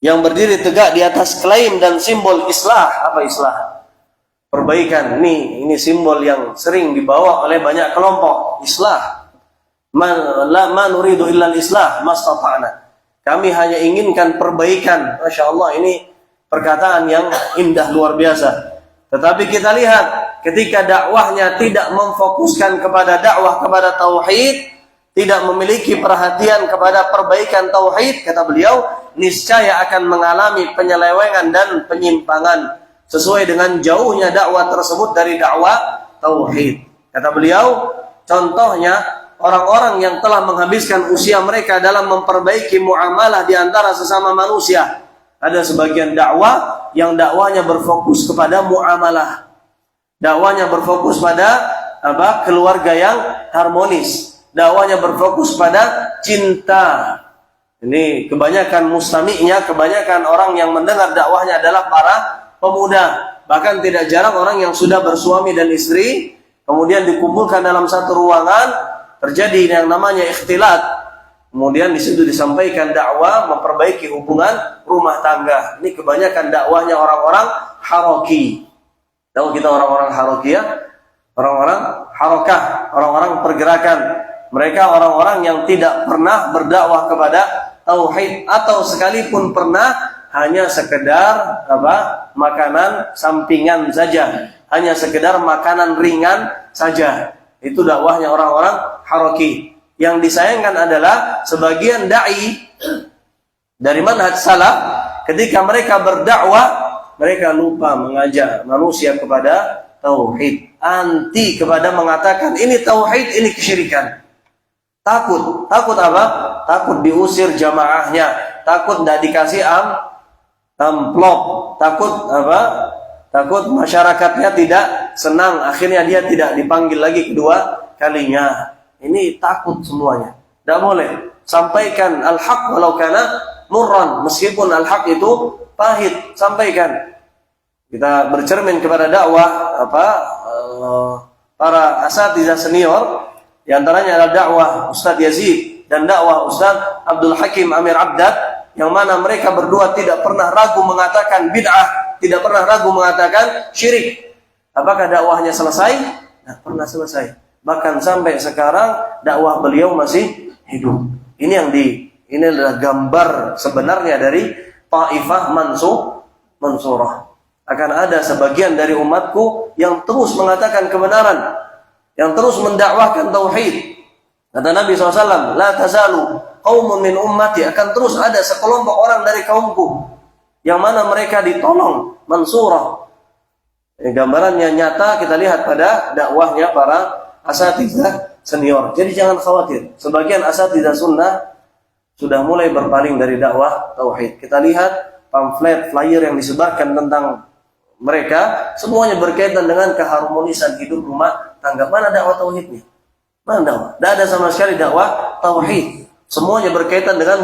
yang berdiri tegak di atas klaim dan simbol islah. Apa islah? Perbaikan. Ini simbol yang sering dibawa oleh banyak kelompok. Islah. Ma nuridu illa al-islah mastata'na. Kami hanya inginkan perbaikan. Masya Allah, ini perkataan yang indah luar biasa. Tetapi kita lihat, ketika dakwahnya tidak memfokuskan kepada dakwah kepada tauhid, tidak memiliki perhatian kepada perbaikan tauhid, kata beliau, niscaya akan mengalami penyelewengan dan penyimpangan sesuai dengan jauhnya dakwah tersebut dari dakwah tauhid. Kata beliau, contohnya orang-orang yang telah menghabiskan usia mereka dalam memperbaiki muamalah di antara sesama manusia. Ada sebagian dakwah yang dakwahnya berfokus kepada muamalah. Dakwahnya berfokus pada keluarga yang harmonis. Dakwahnya berfokus pada cinta. Ini kebanyakan mustami'nya, kebanyakan orang yang mendengar dakwahnya adalah para pemuda. Bahkan tidak jarang orang yang sudah bersuami dan istri, kemudian dikumpulkan dalam satu ruangan, terjadi yang namanya ikhtilat. Kemudian di situ disampaikan dakwah memperbaiki hubungan rumah tangga. Ini kebanyakan dakwahnya orang-orang haroki. Tahu kita orang-orang haroki ya? Orang-orang harokah, orang-orang pergerakan. Mereka orang-orang yang tidak pernah berdakwah kepada tauhid, atau sekalipun pernah hanya sekedar makanan sampingan saja, hanya sekedar makanan ringan saja. Itu dakwahnya orang-orang haroki. Yang disayangkan adalah sebagian dai dari manhaj salaf, ketika mereka berdakwah, mereka lupa mengajak manusia kepada tauhid, anti kepada mengatakan ini tauhid, ini kesyirikan. Takut apa? Takut diusir jamaahnya, takut tidak dikasih amplop, takut masyarakatnya tidak senang, akhirnya dia tidak dipanggil lagi kedua kalinya. Ini takut semuanya. Tidak boleh. Sampaikan al-haq walau kana murran, meskipun al-haq itu pahit, sampaikan. Kita bercermin kepada dakwah para asatidzah senior, di antaranya adalah dakwah Ustaz Yazid dan dakwah Ustaz Abdul Hakim Amir Abdad, yang mana mereka berdua tidak pernah ragu mengatakan bid'ah, tidak pernah ragu mengatakan syirik. Apakah dakwahnya selesai? Tidak pernah selesai. bahkan sampai sekarang dakwah beliau masih hidup. Ini adalah gambar sebenarnya dari Taifah Mansurah. Akan ada sebagian dari umatku yang terus mengatakan kebenaran, yang terus mendakwahkan tauhid. Kata Nabi SAW, la tazalu qaumun min ummati, akan terus ada sekelompok orang dari kaumku yang mana mereka ditolong, mansurah. Gambarannya nyata kita lihat pada dakwahnya para asatidzah senior. Jadi jangan khawatir. Sebagian asatidzah sunnah sudah mulai berpaling dari dakwah tauhid. Kita lihat pamflet, flyer yang disebarkan tentang mereka, semuanya berkaitan dengan keharmonisan hidup rumah tangga. Mana dakwah tauhidnya? Mana dakwah? Tidak ada sama sekali dakwah tauhid. Semuanya berkaitan dengan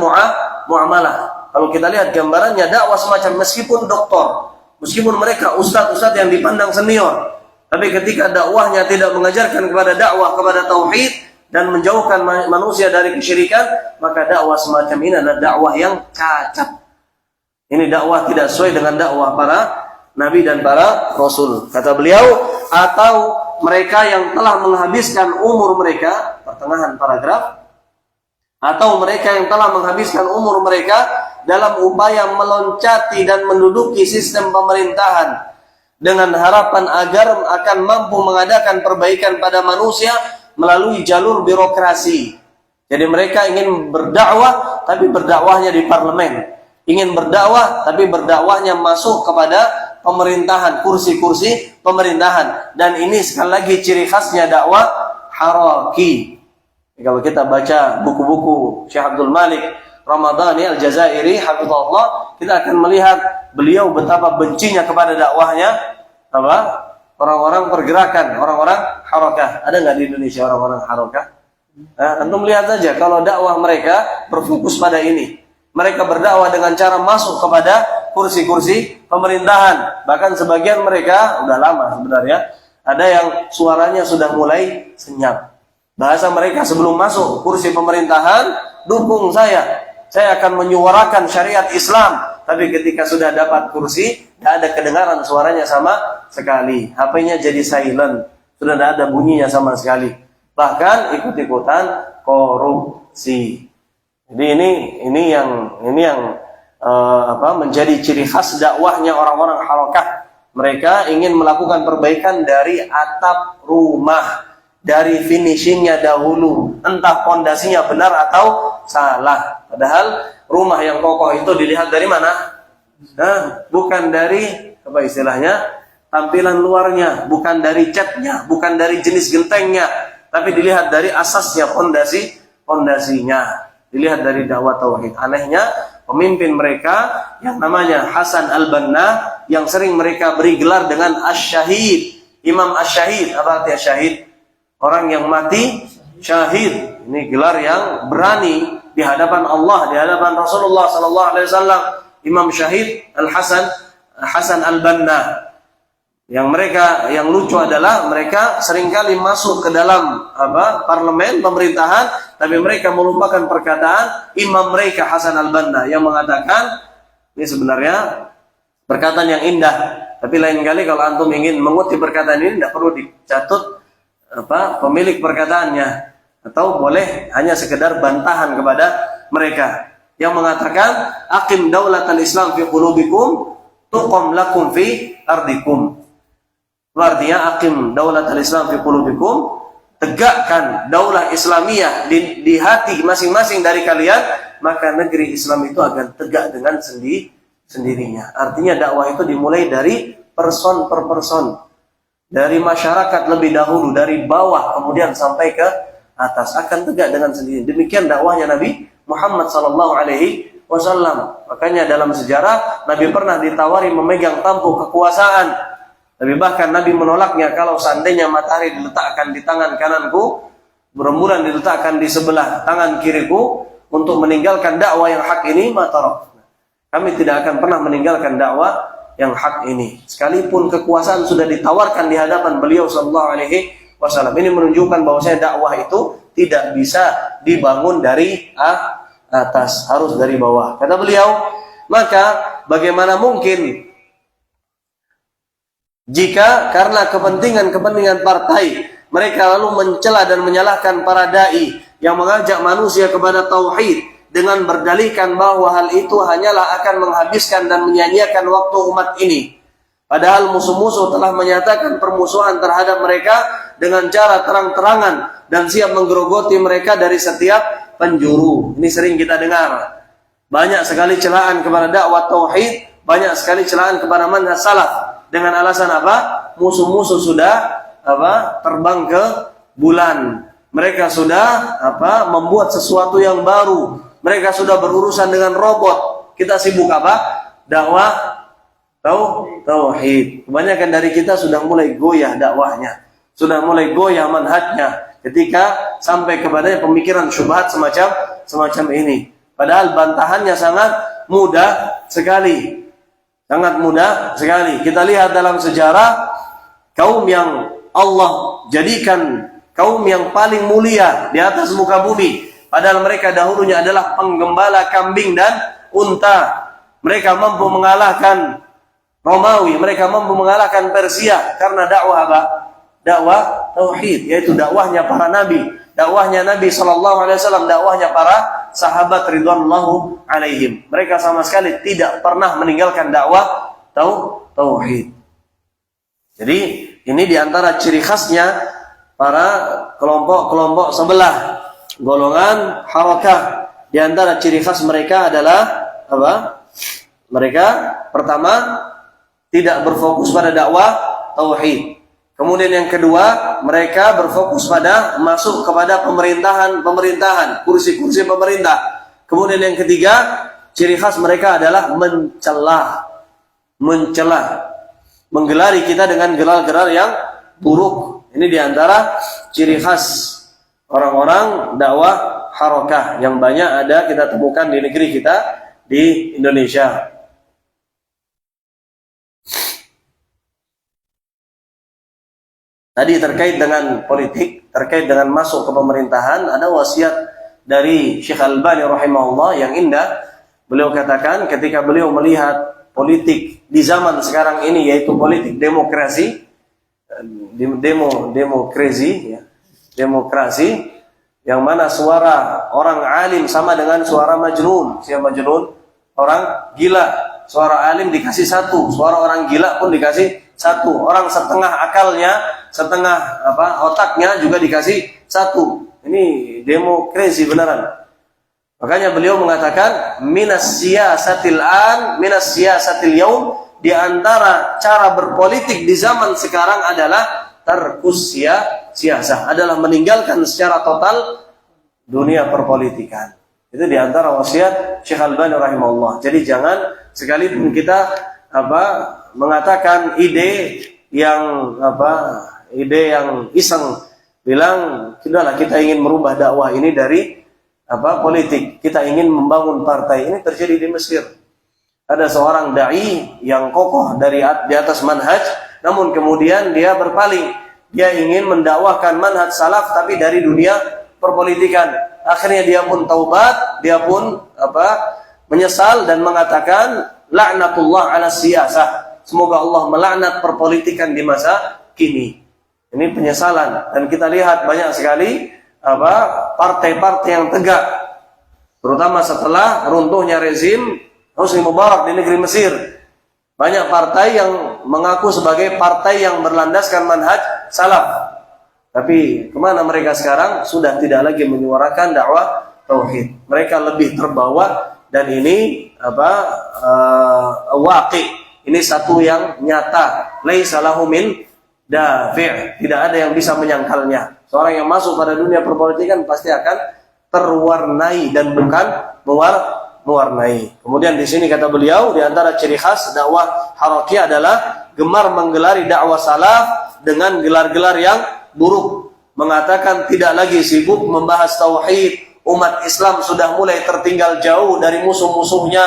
muamalah. Kalau kita lihat gambarannya dakwah semacam, meskipun doktor, meskipun mereka ustadz-ustadz yang dipandang senior, tapi ketika dakwahnya tidak mengajarkan kepada dakwah kepada tauhid dan menjauhkan manusia dari kesyirikan, maka dakwah semacam ini adalah dakwah yang cacat. Ini dakwah tidak sesuai dengan dakwah para nabi dan para rasul. Kata beliau, atau mereka yang telah menghabiskan umur mereka, pertengahan paragraf, atau mereka yang telah menghabiskan umur mereka dalam upaya meloncati dan menduduki sistem pemerintahan dengan harapan agar akan mampu mengadakan perbaikan pada manusia melalui jalur birokrasi. Jadi mereka ingin berdakwah, tapi berdakwahnya di parlemen. Ingin berdakwah, tapi berdakwahnya masuk kepada pemerintahan, kursi-kursi pemerintahan. Dan ini sekali lagi ciri khasnya dakwah haraki. Kalau kita baca buku-buku Syekh Abdul Malik Ramadhani Al-Jazairi hafizahullah, kita akan melihat beliau betapa bencinya kepada dakwahnya orang-orang pergerakan, orang-orang harakah. Ada nggak di Indonesia orang-orang harakah? Antum lihat saja, kalau dakwah mereka berfokus pada ini. Mereka berdakwah dengan cara masuk kepada kursi-kursi pemerintahan. Bahkan sebagian mereka udah lama sebenarnya, ada yang suaranya sudah mulai senyap. Bahasa mereka sebelum masuk kursi pemerintahan, dukung saya akan menyuarakan syariat Islam. Tapi ketika sudah dapat kursi, tidak ada kedengaran suaranya sama sekali. HP-nya jadi silent, sudah tidak ada bunyinya sama sekali. Bahkan ikut-ikutan korupsi. Jadi ini yang menjadi ciri khas dakwahnya orang-orang harakah. Mereka ingin melakukan perbaikan dari atap rumah, dari finishingnya dahulu, entah pondasinya benar atau salah. Padahal rumah yang kokoh itu dilihat dari mana? Bukan dari tampilan luarnya, bukan dari catnya, bukan dari jenis gentengnya, tapi dilihat dari asasnya, pondasinya. Dilihat dari dakwah tauhid. Anehnya pemimpin mereka yang namanya Hasan Al-Banna, yang sering mereka beri gelar dengan Asy-Syahid, Imam Asy-Syahid. Apa artinya syahid? Orang yang mati syahid. Ini gelar yang berani di hadapan Allah, di hadapan Rasulullah sallallahu alaihi wasallam. Imam Syahid Hasan Al-Banna. Yang lucu adalah mereka seringkali masuk ke dalam parlemen, pemerintahan, tapi mereka melupakan perkataan imam mereka Hasan Al-Banna yang mengatakan, ini sebenarnya perkataan yang indah, tapi lain kali kalau antum ingin mengutip perkataan ini tidak perlu dicatut pemilik perkataannya, atau boleh hanya sekedar bantahan kepada mereka yang mengatakan aqim daulatal Islam fi qulubikum tuqam lakum fi ardikum. Artinya aqim daulatal Islam fi qulubikum, tegakkan daulah Islamiyah di hati masing-masing dari kalian, maka negeri Islam itu akan tegak dengan sendirinya. Artinya dakwah itu dimulai dari person per person, dari masyarakat lebih dahulu, dari bawah kemudian sampai ke atas, akan tegak dengan sendiri. Demikian dakwahnya Nabi Muhammad sallallahu alaihi wasallam. Makanya dalam sejarah Nabi pernah ditawari memegang tampuk kekuasaan, tapi bahkan Nabi menolaknya. Kalau seandainya matahari diletakkan di tangan kananku, berembulan diletakkan di sebelah tangan kiriku untuk meninggalkan dakwah yang hak ini, matarak. Kami tidak akan pernah meninggalkan dakwah yang hak ini, sekalipun kekuasaan sudah ditawarkan di hadapan beliau sallallahu alaihi wasallam. Ini menunjukkan bahwasanya dakwah itu tidak bisa dibangun dari atas, harus dari bawah. Kata beliau, maka bagaimana mungkin jika karena kepentingan partai mereka lalu mencela dan menyalahkan para dai yang mengajak manusia kepada tauhid dengan berdalihkan bahwa hal itu hanyalah akan menghabiskan dan menyia-nyiakan waktu umat ini. Padahal musuh-musuh telah menyatakan permusuhan terhadap mereka dengan cara terang-terangan dan siap menggerogoti mereka dari setiap penjuru. Ini sering kita dengar. Banyak sekali celaan kepada dakwah tauhid, banyak sekali celaan kepada manhaj salaf dengan alasan apa? Musuh-musuh sudah terbang ke bulan. Mereka sudah membuat sesuatu yang baru. Mereka sudah berurusan dengan robot. Kita sibuk apa? Dakwah tauhid. Kebanyakan dari kita sudah mulai goyah dakwahnya, sudah mulai goyah manhajnya ketika sampai kepada pemikiran syubhat semacam ini. Padahal bantahannya sangat mudah sekali. Sangat mudah sekali. Kita lihat dalam sejarah kaum yang Allah jadikan kaum yang paling mulia di atas muka bumi. Padahal mereka dahulunya adalah penggembala kambing dan unta. Mereka mampu mengalahkan Romawi, mereka mampu mengalahkan Persia karena dakwah apa? Dakwah tauhid, yaitu dakwahnya para nabi, dakwahnya Nabi SAW, dakwahnya para sahabat ridwanullahu alaihim. Mereka sama sekali tidak pernah meninggalkan dakwah tauhid. Jadi ini diantara ciri khasnya para kelompok-kelompok sebelah, golongan harakah. Di antara ciri khas mereka adalah apa? Mereka pertama tidak berfokus pada dakwah tauhid. Kemudian yang kedua, mereka berfokus pada masuk kepada pemerintahan, kursi-kursi pemerintah. Kemudian yang ketiga, ciri khas mereka adalah mencela, menggelari kita dengan gelar-gelar yang buruk. Ini diantara ciri khas orang-orang dakwah harakah yang banyak ada kita temukan di negeri kita di Indonesia. Tadi terkait dengan politik, terkait dengan masuk ke pemerintahan, ada wasiat dari Syekh Al-Albani rahimahullah yang indah. Beliau katakan ketika beliau melihat politik di zaman sekarang ini, yaitu politik demokrasi, demokrasi yang mana suara orang alim sama dengan suara majnun. Siapa majnun? Orang gila. Suara alim dikasih satu, suara orang gila pun dikasih satu. Orang setengah akalnya, setengah otaknya juga dikasih satu. Ini demokrasi beneran. Makanya beliau mengatakan minas siyasatil yaum, di antara cara berpolitik di zaman sekarang adalah tarkus siyasah, adalah meninggalkan secara total dunia perpolitikan. Itu di antara wasiat Syekh Al-Albani rahimahullah. Jadi jangan sekalipun kita mengatakan ide yang iseng, bilang sudahlah kita ingin merubah dakwah ini dari politik, kita ingin membangun partai. Ini terjadi di Mesir. Ada seorang dai yang kokoh di atas manhaj, namun kemudian dia berpaling, dia ingin mendakwahkan manhaj salaf tapi dari dunia perpolitikan. Akhirnya dia pun taubat, dia pun menyesal dan mengatakan laknatullah ala siyasah, semoga Allah melaknat perpolitikan di masa kini. Ini penyesalan, dan kita lihat banyak sekali partai-partai yang tegak, terutama setelah runtuhnya rezim Husni Mubarak di negeri Mesir. Banyak partai yang mengaku sebagai partai yang berlandaskan manhaj salaf. Tapi kemana mereka sekarang? Sudah tidak lagi menyuarakan dakwah tauhid. Mereka lebih terbawa, dan ini waqi. Ini satu yang nyata. Laisa lahu min dafi'. Tidak ada yang bisa menyangkalnya. Seorang yang masuk pada dunia perpolitikan pasti akan terwarnai dan bukan mewarnai. Kemudian di sini kata beliau, di antara ciri khas dakwah harakiyah adalah gemar menggelari dakwah salaf dengan gelar-gelar yang buruk, mengatakan tidak lagi sibuk membahas tauhid. Umat Islam sudah mulai tertinggal jauh dari musuh-musuhnya.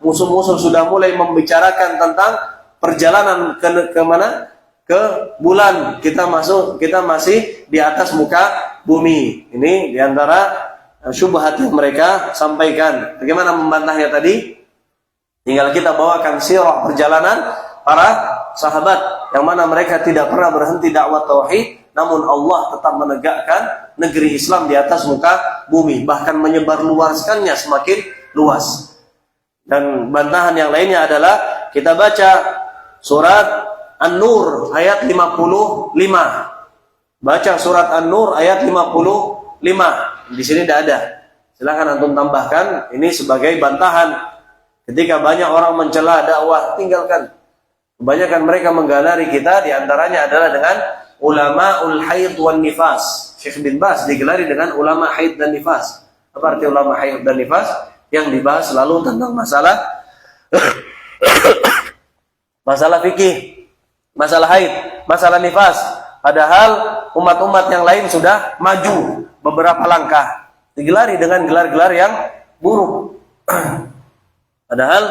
Musuh-musuh sudah mulai membicarakan tentang perjalanan ke mana? Ke bulan. Kita masih di atas muka bumi. Ini diantara syubhat yang mereka sampaikan. Bagaimana membantahnya tadi? Tinggal kita bawakan sirah perjalanan para sahabat yang mana mereka tidak pernah berhenti dakwah tauhid namun Allah tetap menegakkan negeri Islam di atas muka bumi, bahkan menyebarluaskannya semakin luas. Dan bantahan yang lainnya adalah kita baca surat An-Nur ayat 55. Baca surat An-Nur ayat 55. Di sini tidak ada. Silakan antum tambahkan, ini sebagai bantahan. Ketika banyak orang mencela dakwah, tinggalkan. Kebanyakan mereka menggalari kita, diantaranya adalah dengan ulamaul haid wan nifas. Syekh bin Baz digelari dengan ulama haid dan nifas. Apa arti ulama haid dan nifas? Yang dibahas selalu tentang masalah masalah fikih, masalah haid, masalah nifas. Padahal umat-umat yang lain sudah maju beberapa langkah, digelari dengan gelar-gelar yang buruk. Padahal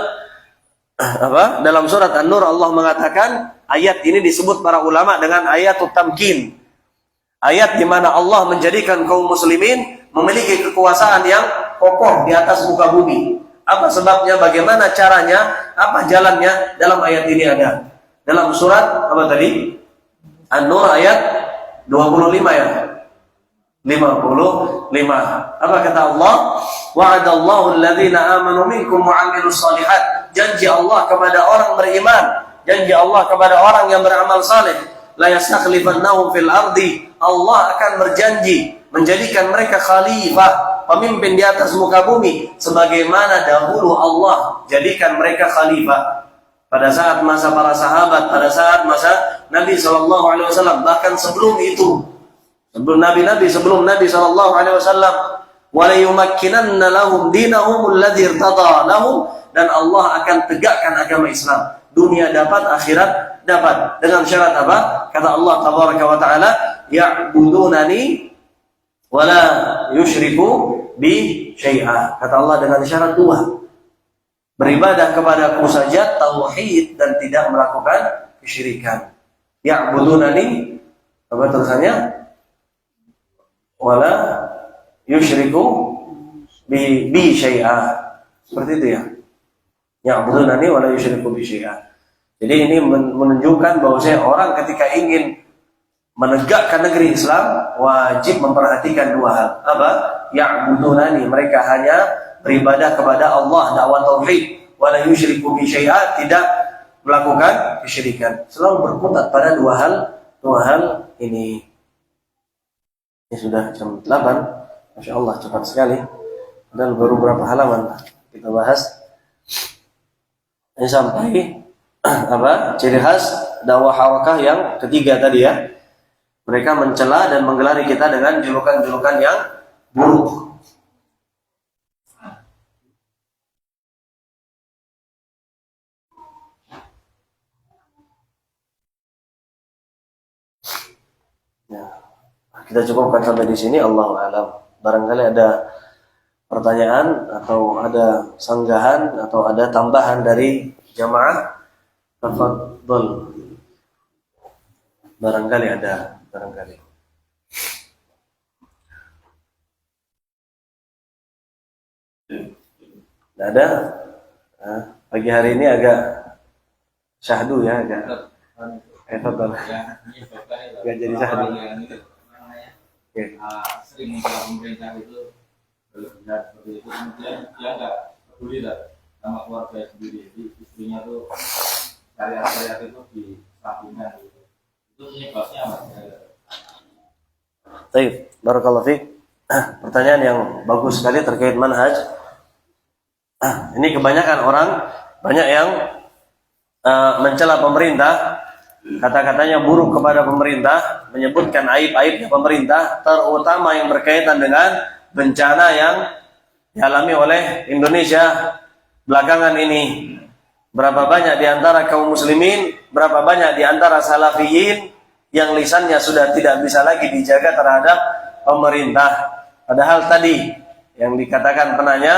dalam surat An-Nur Allah mengatakan ayat ini disebut para ulama dengan ayatut tamkin. Ayat di mana Allah menjadikan kaum muslimin memiliki kekuasaan yang kokoh di atas muka bumi. Apa sebabnya, bagaimana caranya, apa jalannya, dalam ayat ini ada. Dalam surat apa tadi? An-Nur ayat 25 ya. 55. Apa kata Allah? Wa'adallahu alladhina amanu minkum wa 'amilus shalihat. Janji Allah kepada orang beriman, janji Allah kepada orang yang beramal saleh, la yastakhlifannahum fil ardi. Allah akan berjanji menjadikan mereka khalifah, pemimpin di atas muka bumi, sebagaimana dahulu Allah jadikan mereka khalifah pada saat masa para sahabat, pada saat masa Nabi SAW, bahkan sebelum itu, sebelum Nabi SAW, wala yumakkinanna lahum dinahum alladzi irtada lahum, dan Allah akan tegakkan agama Islam. Dunia dapat, akhirat dapat. Dengan syarat apa? Kata Allah tabaraka wa taala, ya'budunani wala yusyriku bi syai'a. Kata Allah dengan syarat dua. Beribadah kepadaku saja, tauhid, dan tidak melakukan kesyirikan. Ya'budunani, apa tulisannya? Wala yusyriku bi syai'a. Seperti itu ya. Ya'budunani wala yusyriku bi syai'a. Jadi ini menunjukkan bahwasanya orang ketika ingin menegakkan negeri Islam wajib memperhatikan dua hal. Apa? Ya'budunani, mereka hanya beribadah kepada Allah, dakwah tauhid, wala yusyriku bi syai'a, tidak melakukan kesyirikan. Selalu berkutat pada dua hal ini. Ini sudah jam 8. Masya Allah, cepat sekali. Dan baru beberapa halaman kita bahas. Ini sampai ciri khas dakwah harakah yang ketiga tadi ya. Mereka mencela dan menggelari kita dengan julukan-julukan yang buruk. Ya, kita cukupkan sampai di sini. Allahu a'lam. Barangkali ada pertanyaan atau ada sanggahan atau ada tambahan dari jamaah, tafadhol. Barangkali ada, barangkali. Tidak ada. Nah, pagi hari ini agak syahdu ya, agak. Tafadhol. Enggak jadi syahdu. Sering kalau pemerintah itu benar seperti itu, kemudian dia nggak peduli lah sama keluarga sendiri, jadi istrinya tuh karya-karya itu di sampingan gitu. Itu penyebabnya apa? Baik, barakallahu fiik. Pertanyaan yang bagus sekali terkait manhaj. Ini kebanyakan orang banyak yang mencela pemerintah, kata-katanya buruk kepada pemerintah, menyebutkan aib-aibnya pemerintah, terutama yang berkaitan dengan bencana yang dialami oleh Indonesia belakangan ini. Berapa banyak di antara kaum muslimin, berapa banyak di antara salafiyin yang lisannya sudah tidak bisa lagi dijaga terhadap pemerintah. Padahal tadi yang dikatakan penanya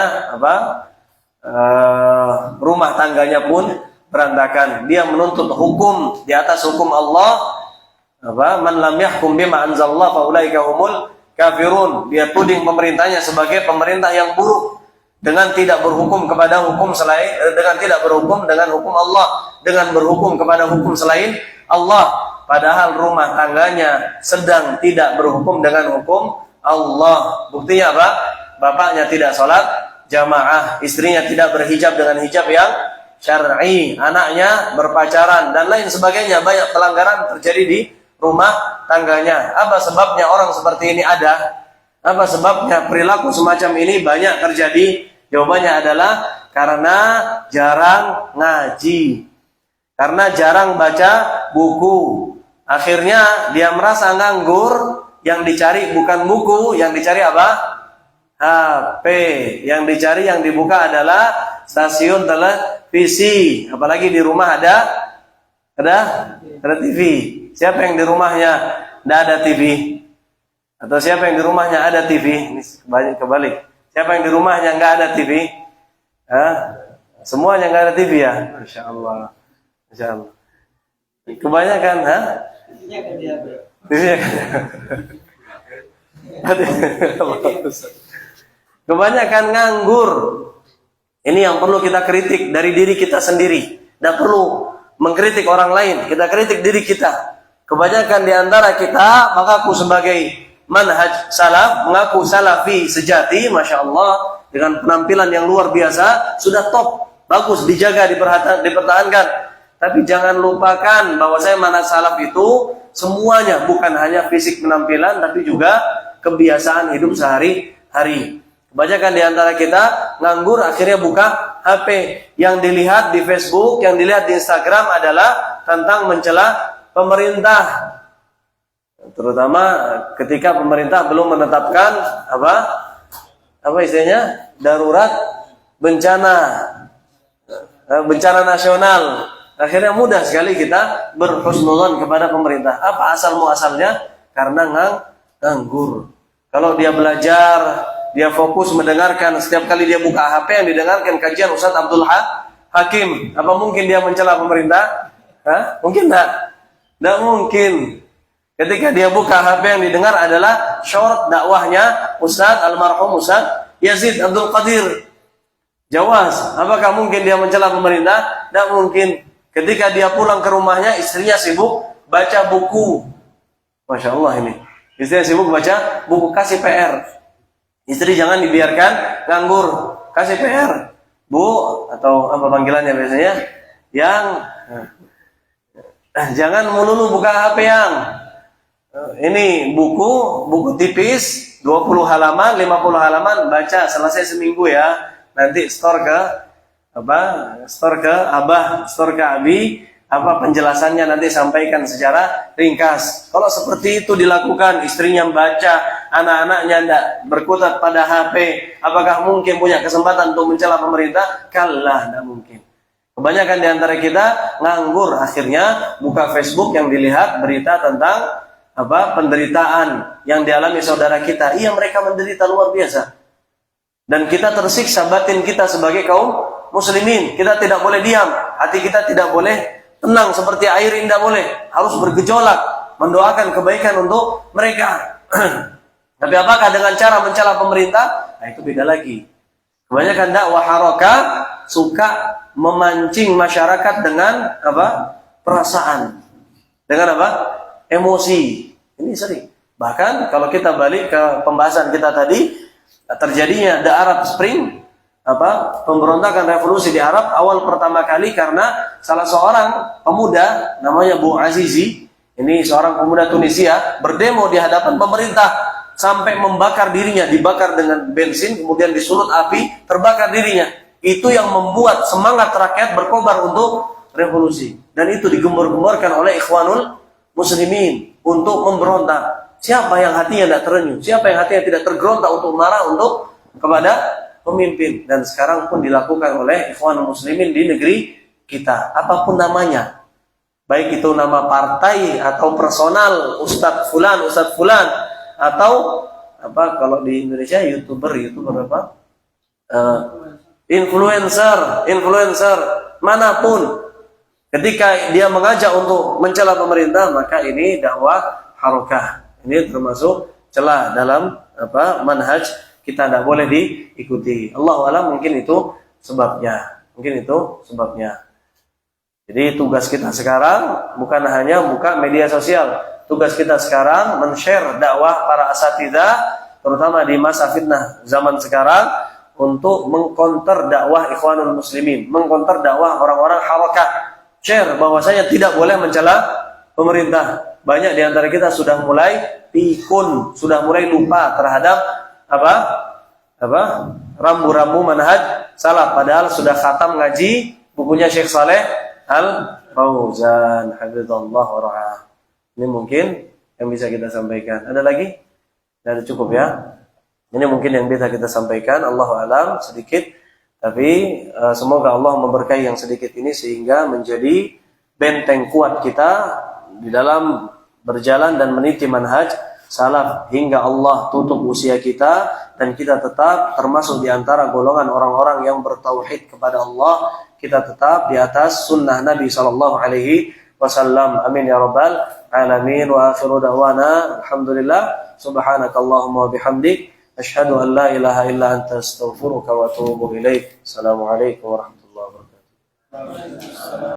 rumah tangganya pun berantakan. Dia menuntut hukum di atas hukum Allah. Man lam yahkum bima anzalallah fa ulaika humul kafirun. Dia tuding pemerintahnya sebagai pemerintah yang buruk dengan tidak berhukum kepada hukum selain, dengan tidak berhukum dengan hukum Allah, dengan berhukum kepada hukum selain Allah. padahal rumah tangganya sedang tidak berhukum dengan hukum Allah. Buktinya apa? Bapaknya tidak sholat jamaah, istrinya tidak berhijab dengan hijab yang syar'i, anaknya berpacaran dan lain sebagainya. Banyak pelanggaran terjadi di rumah tangganya. Apa sebabnya orang seperti ini ada? Apa sebabnya perilaku semacam ini banyak terjadi? Jawabannya adalah karena jarang ngaji, karena jarang baca buku. Akhirnya dia merasa nganggur. Yang dicari bukan buku, yang dicari apa? HP. Yang dicari, yang dibuka adalah stasiun televisi. Apalagi di rumah ada TV. Siapa yang di rumahnya tidak ada TV? Atau siapa yang di rumahnya ada TV? Ini kebalik. Siapa yang di rumahnya nggak ada TV? Semuanya nggak ada TV ya? Masya Allah. Masya Allah. Kebanyakan, kebanyakan nganggur. Ini yang perlu kita kritik dari diri kita sendiri. Tidak perlu mengkritik orang lain. Kita kritik diri kita. Kebanyakan di antara kita mengaku sebagai manhaj salaf, mengaku salafi sejati, masya Allah, dengan penampilan yang luar biasa, sudah top, bagus, dijaga, dipertahankan. Tapi jangan lupakan bahwa saya manhaj salaf itu semuanya, bukan hanya fisik penampilan, tapi juga kebiasaan hidup sehari-hari. Kebanyakan di antara kita nganggur, akhirnya buka HP. Yang dilihat di Facebook, yang dilihat di Instagram adalah tentang mencela pemerintah. Terutama ketika pemerintah belum menetapkan apa istilahnya, darurat bencana nasional. Akhirnya mudah sekali kita berhusnudzon kepada pemerintah. Apa asal muasalnya? Karena nganggur. Kalau dia belajar, dia fokus mendengarkan, setiap kali dia buka HP yang didengarkan kajian Ustaz Abdul Hakim, apa mungkin dia mencela pemerintah? Mungkin enggak? Enggak mungkin. Ketika dia buka HP yang didengar adalah short dakwahnya Ustaz almarhum Ustaz Yazid Abdul Qadir Jawas. Apakah mungkin dia mencela pemerintah? Tidak mungkin. Ketika dia pulang ke rumahnya, istrinya sibuk baca buku. Masya Allah ini. Istrinya sibuk baca buku, kasih PR. Istri jangan dibiarkan nganggur. Kasih PR. Bu, atau apa panggilannya biasanya? Yang jangan melulu buka HP yang ini buku tipis 20 halaman, 50 halaman, baca selesai seminggu ya. Nanti store ke abah, store ke abi, penjelasannya nanti sampaikan secara ringkas. Kalau seperti itu dilakukan, istrinya baca, anak-anaknya tidak berkutat pada HP, apakah mungkin punya kesempatan untuk mencela pemerintah? Kalah, tidak mungkin. Kebanyakan di antara kita nganggur, akhirnya buka Facebook yang dilihat berita tentang penderitaan yang dialami saudara kita. Iya, mereka menderita luar biasa. Dan kita tersiksa batin kita sebagai kaum muslimin. Kita tidak boleh diam, hati kita tidak boleh tenang seperti air, tidak boleh, harus bergejolak mendoakan kebaikan untuk mereka. Tapi apakah dengan cara mencela pemerintah? Nah, itu beda lagi. Kebanyakan dakwah harakah suka memancing masyarakat dengan perasaan, dengan emosi. Ini sering. Bahkan kalau kita balik ke pembahasan kita tadi, terjadinya The Arab Spring, pemberontakan revolusi di Arab awal pertama kali karena salah seorang pemuda namanya Bu Azizi, ini seorang pemuda Tunisia, berdemo di hadapan pemerintah sampai membakar dirinya, dibakar dengan bensin, kemudian disulut api, terbakar dirinya. Itu yang membuat semangat rakyat berkobar untuk revolusi, dan itu digembor-gemborkan oleh Ikhwanul Muslimin untuk memberontak. Siapa yang hatinya tidak terenyuh? Siapa yang hatinya tidak tergerontak untuk marah kepada pemimpin? Dan sekarang pun dilakukan oleh Ikhwanul Muslimin di negeri kita. Apapun namanya, baik itu nama partai atau personal, Ustadz Fulan, atau kalau di Indonesia YouTuber influencer, manapun. Ketika dia mengajak untuk mencela pemerintah, maka ini dakwah harakah. Ini termasuk celah dalam manhaj, kita tidak boleh diikuti. Allahu a'lam, mungkin itu sebabnya. Jadi tugas kita sekarang bukan hanya buka media sosial. Tugas kita sekarang men-share dakwah para asatidzah, terutama di masa fitnah zaman sekarang, untuk mengkonter dakwah ikhwanul muslimin, mengkonter dakwah orang-orang harakah. Share bahwasanya tidak boleh mencela pemerintah. Banyak di antara kita sudah mulai pikun, sudah mulai lupa terhadap rambu-rambu manhaj salaf, padahal sudah khatam ngaji bukunya Syekh Saleh Al-Fauzan hafizallah wa ra'ah. Ini mungkin yang bisa kita sampaikan. Ada lagi? Ada cukup ya. Ini mungkin yang bisa kita sampaikan. Allahu a'lam, sedikit, tapi semoga Allah memberkahi yang sedikit ini sehingga menjadi benteng kuat kita di dalam berjalan dan meniti manhaj salaf hingga Allah tutup usia kita dan kita tetap termasuk di antara golongan orang-orang yang bertauhid kepada Allah. Kita tetap di atas sunnah Nabi sallallahu alaihi wasallam. Amin ya rabbal alamin. Wa akhiru da'wana alhamdulillah subhanakallahumma wa bihamdik asyhadu an la ilaha illa anta astaghfiruka wa atubu ilaik. Assalamualaikum warahmatullahi wabarakatuh.